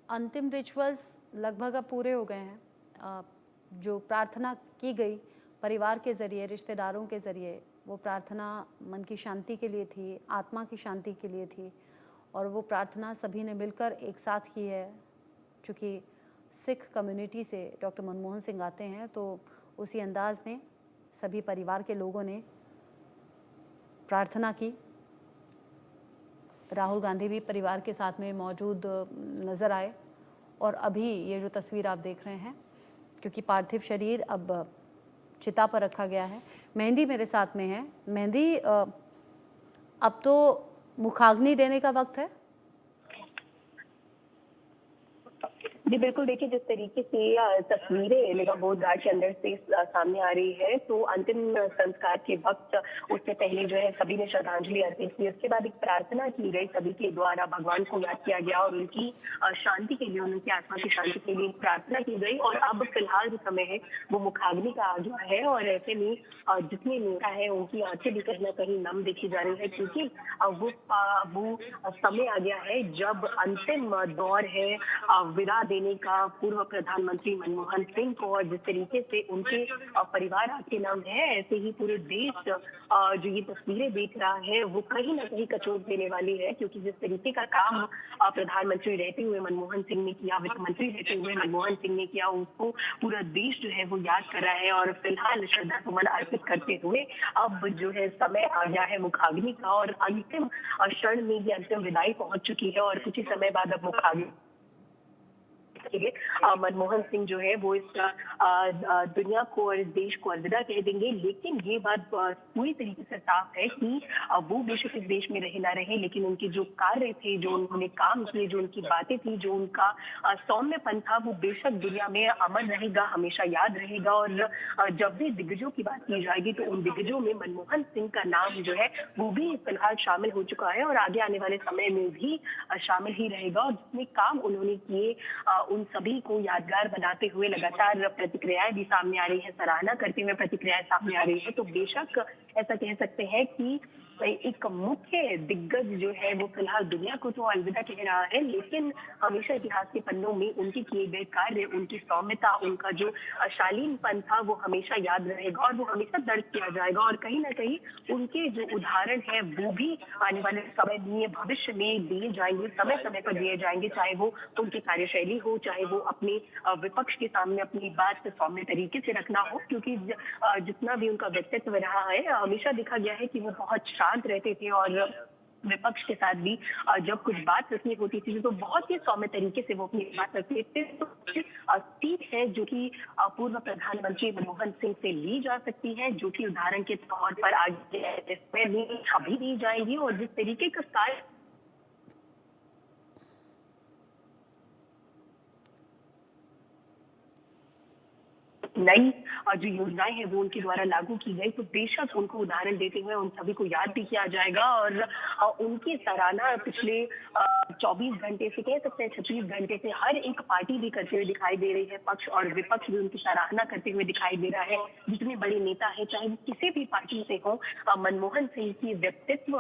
अंतिम रिचुअल्स लगभग अब पूरे हो गए हैं। जो प्रार्थना की गई परिवार के ज़रिए, रिश्तेदारों के ज़रिए, वो प्रार्थना मन की शांति के लिए थी, आत्मा की शांति के लिए थी, और वो प्रार्थना सभी ने मिलकर एक साथ की है। चूँकि सिख कम्युनिटी से डॉक्टर मनमोहन सिंह आते हैं, तो उसी अंदाज में सभी परिवार के लोगों ने प्रार्थना की। राहुल गांधी भी परिवार के साथ में मौजूद नज़र आए। और अभी ये जो तस्वीर आप देख रहे हैं, क्योंकि पार्थिव शरीर अब चिता पर रखा गया है। मेहंदी मेरे साथ में है। मेहंदी, अब तो मुखाग्नि देने का वक्त है। जी बिल्कुल, देखिए जिस तरीके से तस्वीरें निगम बोध घाट के अंदर से सामने आ रही है, तो अंतिम संस्कार के वक्त उससे पहले जो है सभी ने श्रद्धांजलि अर्पित की। उसके बाद एक प्रार्थना की गई, सभी के द्वारा भगवान को याद किया गया और उनकी शांति के लिए, उनकी आत्मा की शांति के लिए प्रार्थना की गई। और अब फिलहाल जो समय है वो मुखाग्नि का आ गया है, और ऐसे में जितने नेता है उनकी आंखें भी कहीं ना कहीं नम देखी जा रही है, क्योंकि वो समय आ गया है जब अंतिम दौर है विदा देने का पूर्व प्रधानमंत्री मनमोहन सिंह को। और जिस तरीके से उनके परिवार आपके नाम है, ऐसे ही पूरे देश जो ये तस्वीरें देख रहा है वो कहीं ना कहीं कचोट देने वाली है, क्योंकि जिस तरीके का काम प्रधानमंत्री रहते हुए मनमोहन सिंह ने किया, वित्त मंत्री रहते हुए मनमोहन सिंह ने किया, उसको पूरा देश जो है वो याद कर रहा है। और फिलहाल श्रद्धा सुमन अर्पित करते हुए अब जो है समय आ गया है मुखाग्नि का, और अंतिम क्षण में ये अंतिम विदाई पहुंच चुकी है। और कुछ ही समय बाद अब मुखाग्नि मनमोहन सिंह जो है वो इस दुनिया को और इस देश को अलविदा कह देंगे। लेकिन ये बात पूरी तरीके से साफ है कि वो बेशक इस देश में रहे ना रहे, लेकिन उनके जो कार्य थे, जो उन्होंने काम किए, जो उनकी बातें थी, जो उनका सौम्यपन था, वो बेशक दुनिया में अमर रहेगा, हमेशा याद रहेगा। और जब भी दिग्गजों की बात की जाएगी तो उन दिग्गजों में मनमोहन सिंह का नाम जो है वो भी फिलहाल शामिल हो चुका है, और आगे आने वाले समय में भी शामिल ही रहेगा। और जितने काम उन्होंने किए उन सभी को यादगार बनाते हुए लगातार प्रतिक्रियाएं भी सामने आ रही है, सराहना करते हुए प्रतिक्रियाएं सामने आ रही है। तो बेशक ऐसा कह सकते हैं कि एक मुख्य दिग्गज जो है वो फिलहाल दुनिया को तो अलविदा कह रहा है, लेकिन हमेशा इतिहास के पन्नों में उनके किए गए कार्य, उनकी सौम्यता, उनका जो शालीनपन था वो हमेशा याद रहेगा और वो हमेशा दर्ज किया जाएगा। और कहीं ना कहीं उनके जो उदाहरण है वो भी आने वाले समय में, भविष्य में दिए जाएंगे, समय समय पर दिए जाएंगे, चाहे वो उनकी कार्यशैली हो, चाहे वो अपने विपक्ष के सामने अपनी बात सौम्य तरीके से रखना हो। क्योंकि जितना भी उनका व्यक्तित्व रहा है, हमेशा देखा गया है कि वो बहुत शांत रहते थे, और विपक्ष के साथ भी जब कुछ बात रखनी होती थी तो बहुत ही सौम्य तरीके से वो अपनी बात रखते थे। तो सीख है जो कि पूर्व प्रधानमंत्री मनमोहन सिंह से ली जा सकती है, जो कि उदाहरण के तौर पर आगे इसमें भी अभी दी जाएंगी। और जिस तरीके का कार्य नई जो योजनाएं हैं वो उनके द्वारा लागू की गई, तो बेशक उनको उदाहरण देते हुए उन सभी को याद भी किया जाएगा और उनकी सराहना पिछले 24 घंटे से, कह सकते हैं 36 घंटे से, हर एक पार्टी भी करते हुए दिखाई दे रही है। पक्ष और विपक्ष भी उनकी सराहना करते हुए दिखाई दे रहा है। जितने बड़े नेता है, चाहे वो किसी भी पार्टी से हो, मनमोहन सिंह की व्यक्तित्व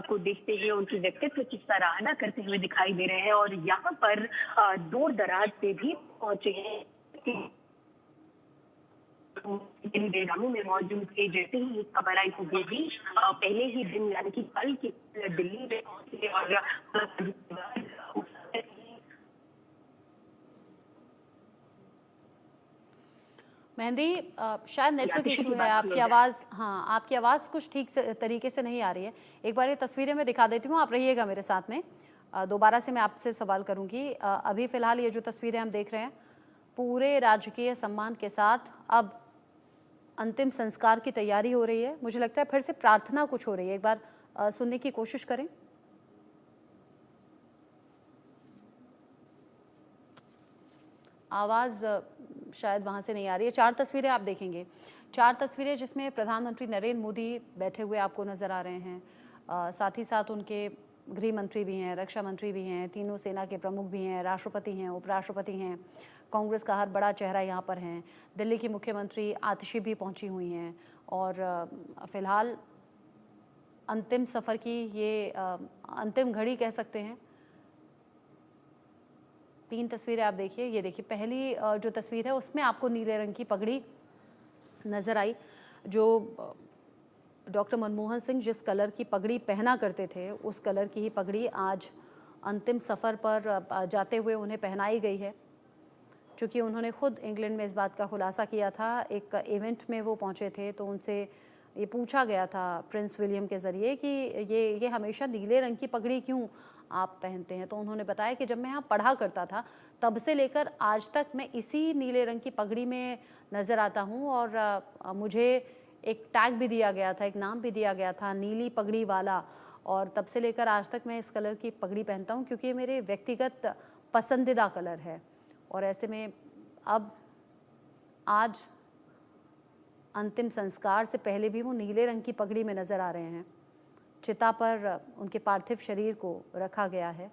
को देखते हुए उनके व्यक्तित्व की सराहना करते हुए दिखाई दे रहे हैं और यहाँ पर दूर दराज से भी पहुंचे हैं। बेगामी में मौजूद थे। जैसे ही ये खबर आई तो वो भी पहले ही दिन यानी कि कल के दिल्ली में पहुंचे और मेहंदी, शायद नेटवर्क इशू है, आपकी आवाज़, हाँ आपकी आवाज़ कुछ ठीक से तरीके से नहीं आ रही है। एक बार ये तस्वीरें मैं दिखा देती हूँ, आप रहिएगा मेरे साथ में। दोबारा से मैं आपसे सवाल करूँगी। अभी फ़िलहाल ये जो तस्वीरें हम देख रहे हैं, पूरे राजकीय सम्मान के साथ अब अंतिम संस्कार की तैयारी हो रही है। मुझे लगता है फिर से प्रार्थना कुछ हो रही है, एक बार सुनने की कोशिश करें। आवाज़ शायद वहाँ से नहीं आ रही है। 4 तस्वीरें आप देखेंगे, 4 तस्वीरें जिसमें प्रधानमंत्री नरेंद्र मोदी बैठे हुए आपको नज़र आ रहे हैं। साथ ही साथ उनके गृह मंत्री भी हैं, रक्षा मंत्री भी हैं, तीनों सेना के प्रमुख भी हैं, राष्ट्रपति हैं, उपराष्ट्रपति हैं, कांग्रेस का हर बड़ा चेहरा यहाँ पर हैं। दिल्ली की मुख्यमंत्री आतिशी भी पहुँची हुई हैं और फ़िलहाल अंतिम सफ़र की ये अंतिम घड़ी कह सकते हैं। 3 तस्वीरें आप देखिए। ये देखिए, पहली जो तस्वीर है उसमें आपको नीले रंग की पगड़ी नज़र आई। जो डॉक्टर मनमोहन सिंह जिस कलर की पगड़ी पहना करते थे, उस कलर की ही पगड़ी आज अंतिम सफ़र पर जाते हुए उन्हें पहनाई गई है। चूँकि उन्होंने खुद इंग्लैंड में इस बात का खुलासा किया था, एक इवेंट में वो पहुँचे थे तो उनसे ये पूछा गया था प्रिंस विलियम के ज़रिए कि ये हमेशा नीले रंग की पगड़ी क्यों आप पहनते हैं। तो उन्होंने बताया कि जब मैं यहाँ पढ़ा करता था तब से लेकर आज तक मैं इसी नीले रंग की पगड़ी में नज़र आता हूँ और मुझे एक टैग भी दिया गया था, एक नाम भी दिया गया था, नीली पगड़ी वाला, और तब से लेकर आज तक मैं इस कलर की पगड़ी पहनता हूँ क्योंकि ये मेरे व्यक्तिगत पसंदीदा कलर है। और ऐसे में अब आज अंतिम संस्कार से पहले भी वो नीले रंग की पगड़ी में नज़र आ रहे हैं। चिता पर उनके पार्थिव शरीर को रखा गया है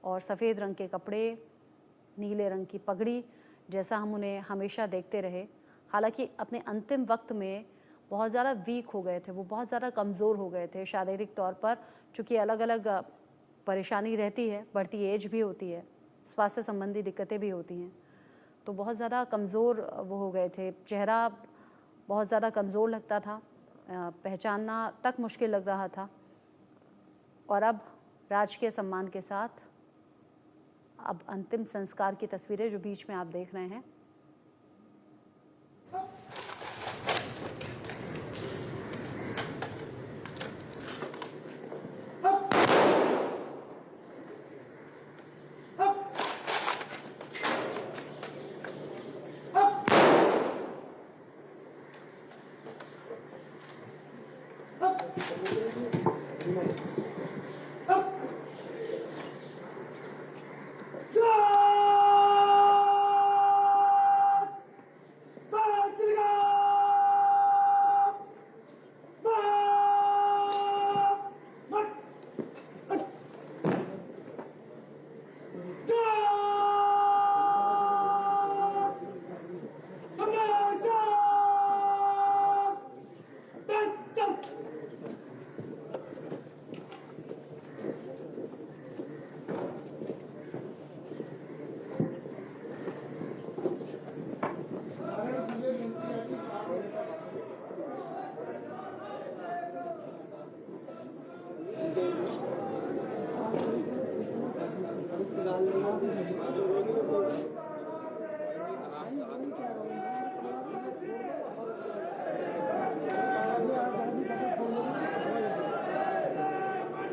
और सफ़ेद रंग के कपड़े, नीले रंग की पगड़ी, जैसा हम उन्हें हमेशा देखते रहे। हालांकि अपने अंतिम वक्त में बहुत ज़्यादा वीक हो गए थे, वो बहुत ज़्यादा कमज़ोर हो गए थे शारीरिक तौर पर, चूँकि अलग अलग परेशानी रहती है, बढ़ती एज भी होती है, स्वास्थ्य संबंधी दिक्कतें भी होती हैं, तो बहुत ज़्यादा कमज़ोर वो हो गए थे। चेहरा बहुत ज़्यादा कमज़ोर लगता था, पहचानना तक मुश्किल लग रहा था। और अब राजकीय सम्मान के साथ अब अंतिम संस्कार की तस्वीरें जो बीच में आप देख रहे हैं।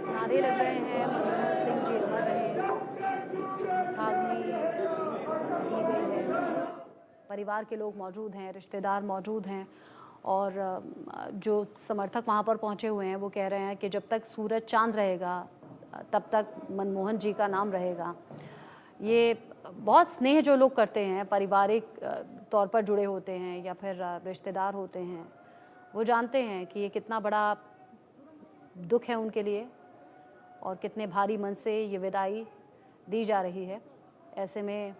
नारे लग रहे हैं, मनमोहन सिंह जी अमर रहे, मुखाग्नि दी गई है, परिवार के लोग मौजूद हैं, रिश्तेदार मौजूद हैं और जो समर्थक वहाँ पर पहुँचे हुए हैं वो कह रहे हैं कि जब तक सूरज चांद रहेगा तब तक मनमोहन जी का नाम रहेगा। ये बहुत स्नेह जो लोग करते हैं पारिवारिक तौर पर जुड़े होते हैं या फिर रिश्तेदार होते हैं, वो जानते हैं कि ये कितना बड़ा दुख है उनके लिए और कितने भारी मन से ये विदाई दी जा रही है। ऐसे में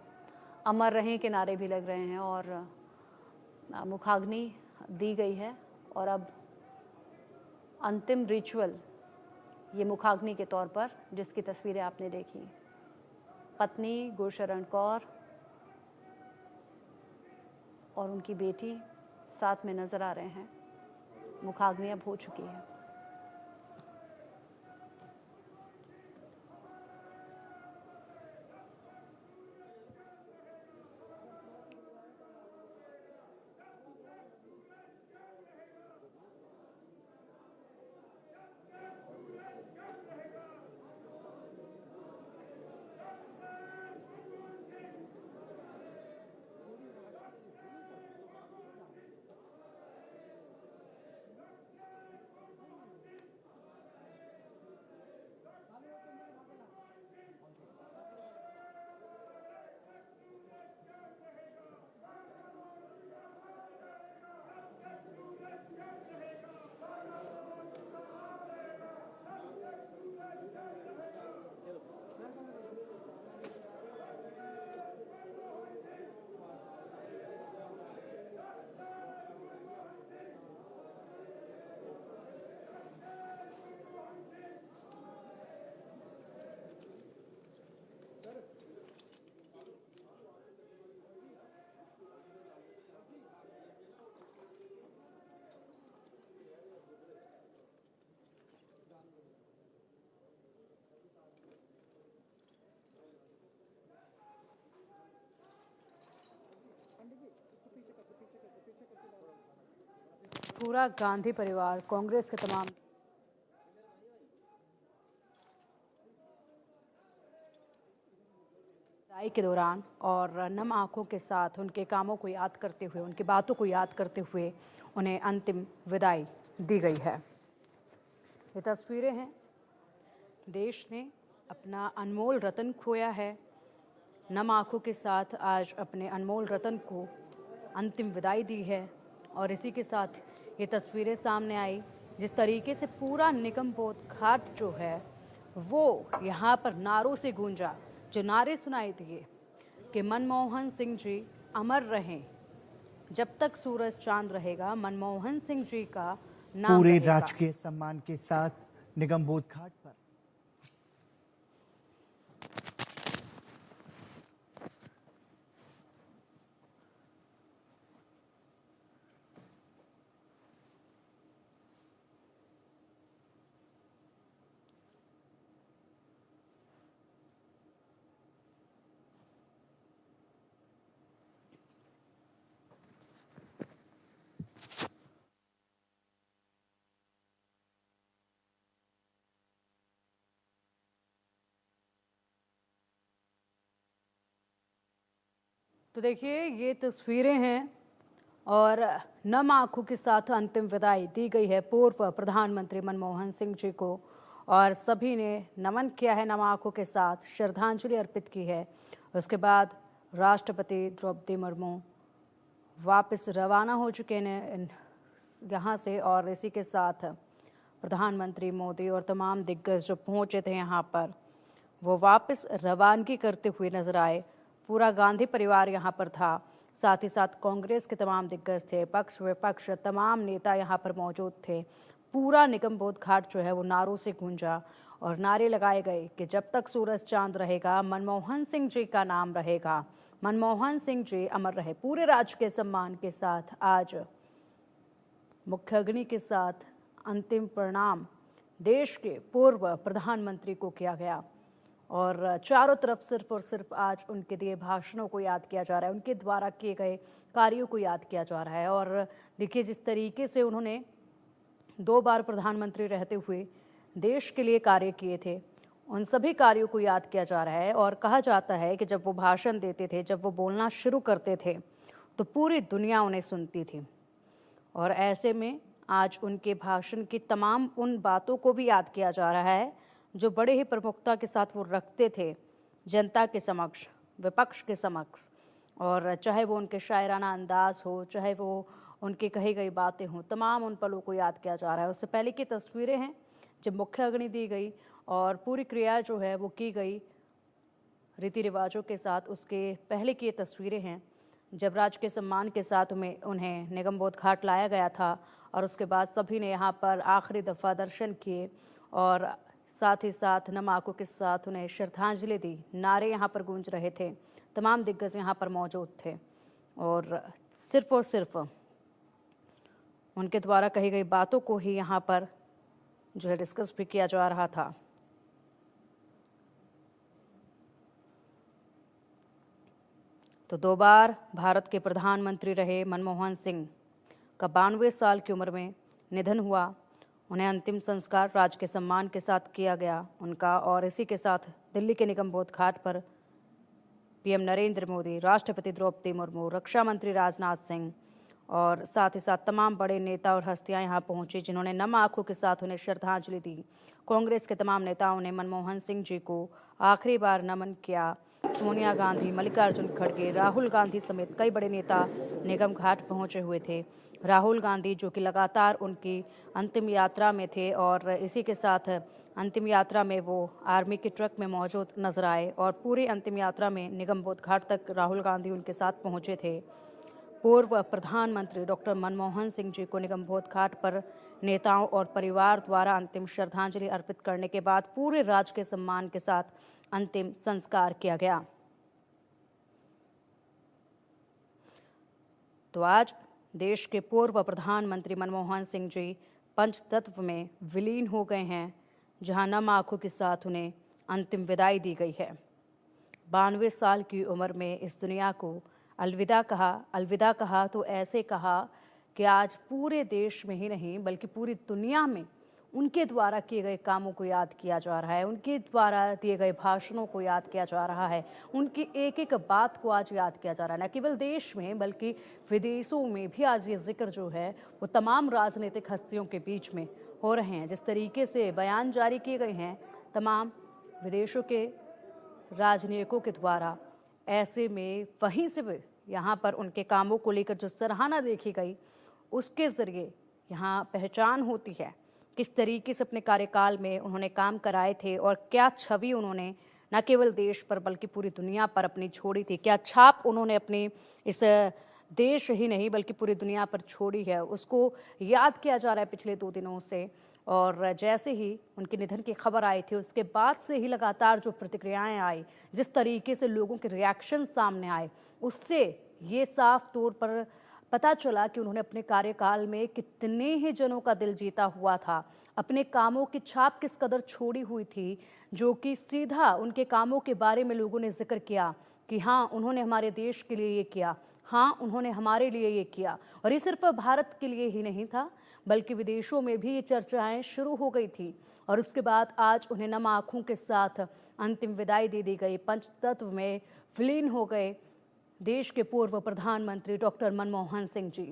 अमर रहें के नारे भी लग रहे हैं और मुखाग्नि दी गई है और अब अंतिम रिचुअल ये मुखाग्नि के तौर पर, जिसकी तस्वीरें आपने देखी, पत्नी गुरशरण कौर और उनकी बेटी साथ में नजर आ रहे हैं। मुखाग्नि अब हो चुकी है। पूरा गांधी परिवार, कांग्रेस के तमाम विदाई के दौरान और नम आंखों के साथ उनके कामों को याद करते हुए, उनकी बातों को याद करते हुए उन्हें अंतिम विदाई दी गई है। ये तस्वीरें हैं, देश ने अपना अनमोल रतन खोया है। नम आंखों के साथ आज अपने अनमोल रतन को अंतिम विदाई दी है और इसी के साथ ये तस्वीरें सामने आई। जिस तरीके से पूरा निगम बोध घाट जो है वो यहाँ पर नारों से गूंजा, जो नारे सुनाई दिए कि मनमोहन सिंह जी अमर रहें, जब तक सूरज चांद रहेगा मनमोहन सिंह जी का नाम पूरे रहेगा। राजकीय सम्मान के साथ निगम बोध घाट पर तो देखिए ये तस्वीरें हैं और नम आंखों के साथ अंतिम विदाई दी गई है पूर्व प्रधानमंत्री मनमोहन सिंह जी को और सभी ने नमन किया है, नम आंखों के साथ श्रद्धांजलि अर्पित की है। उसके बाद राष्ट्रपति द्रौपदी मुर्मू वापस रवाना हो चुके हैं यहाँ से और इसी के साथ प्रधानमंत्री मोदी और तमाम दिग्गज जो पहुँचे थे यहाँ पर वो वापस रवानगी करते हुए नजर आए। पूरा गांधी परिवार यहाँ पर था, साथ ही साथ कांग्रेस के तमाम दिग्गज थे, पक्ष विपक्ष तमाम नेता यहाँ पर मौजूद थे। पूरा निगम बोध घाट जो है वो नारों से गूंजा और नारे लगाए गए कि जब तक सूरज चांद रहेगा मनमोहन सिंह जी का नाम रहेगा, मनमोहन सिंह जी अमर रहे। पूरे राजकीय सम्मान के साथ आज मुखाग्नि के साथ अंतिम प्रणाम देश के पूर्व प्रधानमंत्री को किया गया और चारों तरफ सिर्फ और सिर्फ आज उनके दिए भाषणों को याद किया जा रहा है, उनके द्वारा किए गए कार्यों को याद किया जा रहा है। और देखिए जिस तरीके से उन्होंने 2 बार प्रधानमंत्री रहते हुए देश के लिए कार्य किए थे, उन सभी कार्यों को याद किया जा रहा है। और कहा जाता है कि जब वो भाषण देते थे, जब वो बोलना शुरू करते थे तो पूरी दुनिया उन्हें सुनती थी। और ऐसे में आज उनके भाषण की तमाम उन बातों को भी याद किया जा रहा है जो बड़े ही प्रमुखता के साथ वो रखते थे जनता के समक्ष, विपक्ष के समक्ष। और चाहे वो उनके शायराना अंदाज हो, चाहे वो उनकी कही गई बातें हों, तमाम उन पलों को याद किया जा रहा है। उससे पहले की तस्वीरें हैं जब मुख्य अग्नि दी गई और पूरी क्रिया जो है वो की गई रीति रिवाजों के साथ। उसके पहले की ये तस्वीरें हैं जब राजकीय सम्मान के साथ उन्हें निगम बोध घाट लाया गया था और उसके बाद सभी ने यहाँ पर आखिरी दफ़ा दर्शन किए और साथ ही साथ नम आंखों के साथ उन्हें श्रद्धांजलि दी। नारे यहाँ पर गूंज रहे थे, तमाम दिग्गज यहाँ पर मौजूद थे और सिर्फ उनके द्वारा कही गई बातों को ही यहाँ पर जो है डिस्कस भी किया जा रहा था। तो 2 बार भारत के प्रधानमंत्री रहे मनमोहन सिंह का 92 साल की उम्र में निधन हुआ। उन्हें अंतिम संस्कार राजकीय सम्मान के साथ किया गया उनका, और इसी के साथ दिल्ली के निगम बोध घाट पर पीएम नरेंद्र मोदी, राष्ट्रपति द्रौपदी मुर्मू, रक्षा मंत्री राजनाथ सिंह और साथ ही साथ तमाम बड़े नेता और हस्तियां यहां पहुंची जिन्होंने नम आंखों के साथ उन्हें श्रद्धांजलि दी। कांग्रेस के तमाम नेताओं ने मनमोहन सिंह जी को आखिरी बार नमन किया। सोनिया गांधी, मल्लिकार्जुन खड़गे, राहुल गांधी समेत कई बड़े नेता निगम घाट पहुंचे हुए थे। राहुल गांधी जो कि लगातार उनकी अंतिम यात्रा में थे और इसी के साथ अंतिम यात्रा में वो आर्मी के ट्रक में मौजूद नजर आए और पूरी अंतिम यात्रा में निगम बोध घाट तक राहुल गांधी उनके साथ पहुंचे थे। पूर्व प्रधानमंत्री डॉक्टर मनमोहन सिंह जी को निगम बोध घाट पर नेताओं और परिवार द्वारा अंतिम श्रद्धांजलि अर्पित करने के बाद पूरे राजकीय सम्मान के साथ अंतिम संस्कार किया गया। तो आज देश के पूर्व प्रधानमंत्री मनमोहन सिंह जी पंचतत्व में विलीन हो गए हैं, जहां नम आंखों के साथ उन्हें अंतिम विदाई दी गई है। 92 साल की उम्र में इस दुनिया को अलविदा कहा तो ऐसे कहा कि आज पूरे देश में ही नहीं बल्कि पूरी दुनिया में उनके द्वारा किए गए कामों को याद किया जा रहा है, उनके द्वारा दिए गए भाषणों को याद किया जा रहा है, उनकी एक एक बात को आज याद किया जा रहा है। न केवल देश में बल्कि विदेशों में भी आज ये जिक्र जो है वो तमाम राजनीतिक हस्तियों के बीच में हो रहे हैं। जिस तरीके से बयान जारी किए गए हैं तमाम विदेशों के राजनयिकों के द्वारा, ऐसे में वहीं से यहाँ पर उनके कामों को लेकर जो सराहना देखी गई उसके ज़रिए यहाँ पहचान होती है किस तरीके से अपने कार्यकाल में उन्होंने काम कराए थे और क्या छवि उन्होंने न केवल देश पर बल्कि पूरी दुनिया पर अपनी छोड़ी थी, क्या छाप उन्होंने अपनी इस देश ही नहीं बल्कि पूरी दुनिया पर छोड़ी है, उसको याद किया जा रहा है पिछले 2 दिनों से। और जैसे ही उनके निधन की खबर आई थी उसके बाद से ही लगातार जो प्रतिक्रियाएं आई, जिस तरीके से लोगों के रिएक्शन सामने आए, उससे ये साफ तौर पर पता चला कि उन्होंने अपने कार्यकाल में कितने ही जनों का दिल जीता हुआ था, अपने कामों की छाप किस कदर छोड़ी हुई थी, जो कि सीधा उनके कामों के बारे में लोगों ने जिक्र किया कि हाँ उन्होंने हमारे देश के लिए ये किया, हाँ उन्होंने हमारे लिए ये किया। और ये सिर्फ भारत के लिए ही नहीं था बल्कि विदेशों में भी ये चर्चाएं शुरू हो गई थी और उसके बाद आज उन्हें नम आंखों के साथ अंतिम विदाई दे दी गई। पंचतत्व में विलीन हो गए देश के पूर्व प्रधानमंत्री डॉक्टर मनमोहन सिंह जी।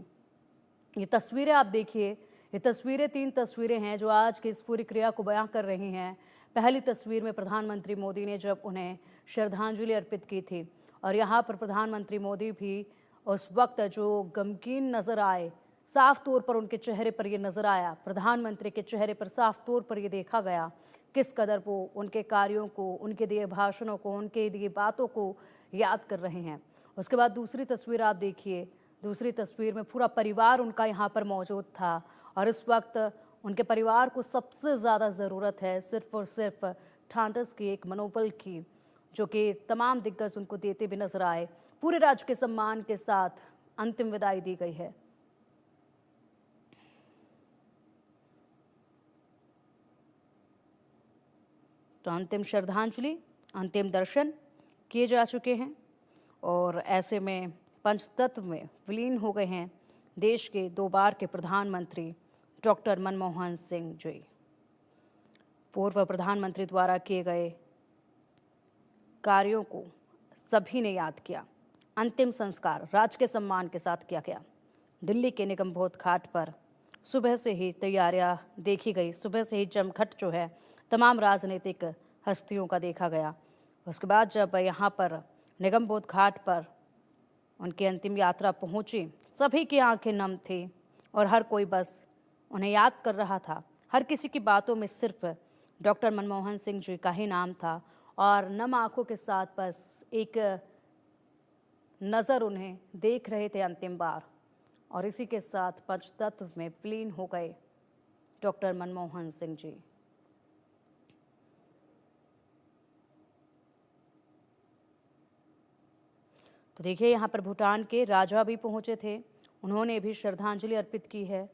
ये तस्वीरें आप देखिए, ये तस्वीरें 3 तस्वीरें हैं जो आज की इस पूरी क्रिया को बयां कर रही हैं। पहली तस्वीर में प्रधानमंत्री मोदी ने जब उन्हें श्रद्धांजलि अर्पित की थी और यहाँ पर प्रधानमंत्री मोदी भी उस वक्त जो गमगीन नजर आए, साफ तौर पर उनके चेहरे पर ये नजर आया, प्रधानमंत्री के चेहरे पर साफ तौर पर ये देखा गया किस कदर वो उनके कार्यों को, उनके दिए भाषणों को, उनके दिए बातों को याद कर रहे हैं। उसके बाद दूसरी तस्वीर आप देखिए, दूसरी तस्वीर में पूरा परिवार उनका यहाँ पर मौजूद था और इस वक्त उनके परिवार को सबसे ज़्यादा ज़रूरत है सिर्फ और सिर्फ ठांडस की, एक मनोबल की, जो कि तमाम दिग्गज उनको देते भी नजर आए। पूरे राज्य के सम्मान के साथ अंतिम विदाई दी गई है। तो अंतिम श्रद्धांजलि, अंतिम दर्शन किए जा चुके हैं और ऐसे में पंचतत्व में विलीन हो गए हैं देश के 2 बार के प्रधानमंत्री डॉक्टर मनमोहन सिंह जी। पूर्व प्रधानमंत्री द्वारा किए गए कार्यों को सभी ने याद किया। अंतिम संस्कार राजकीय सम्मान के साथ किया गया। दिल्ली के निगम बोध घाट पर सुबह से ही तैयारियां देखी गई, सुबह से ही जमघट जो है तमाम राजनीतिक हस्तियों का देखा गया। उसके बाद जब यहाँ पर निगम बोध घाट पर उनकी अंतिम यात्रा पहुंची, सभी की आंखें नम थी और हर कोई बस उन्हें याद कर रहा था। हर किसी की बातों में सिर्फ डॉक्टर मनमोहन सिंह जी का ही नाम था और नम आंखों के साथ बस एक नज़र उन्हें देख रहे थे अंतिम बार। और इसी के साथ पंचतत्व में विलीन हो गए डॉक्टर मनमोहन सिंह जी। तो देखिए, यहाँ पर भूटान के राजा भी पहुंचे थे, उन्होंने भी श्रद्धांजलि अर्पित की है।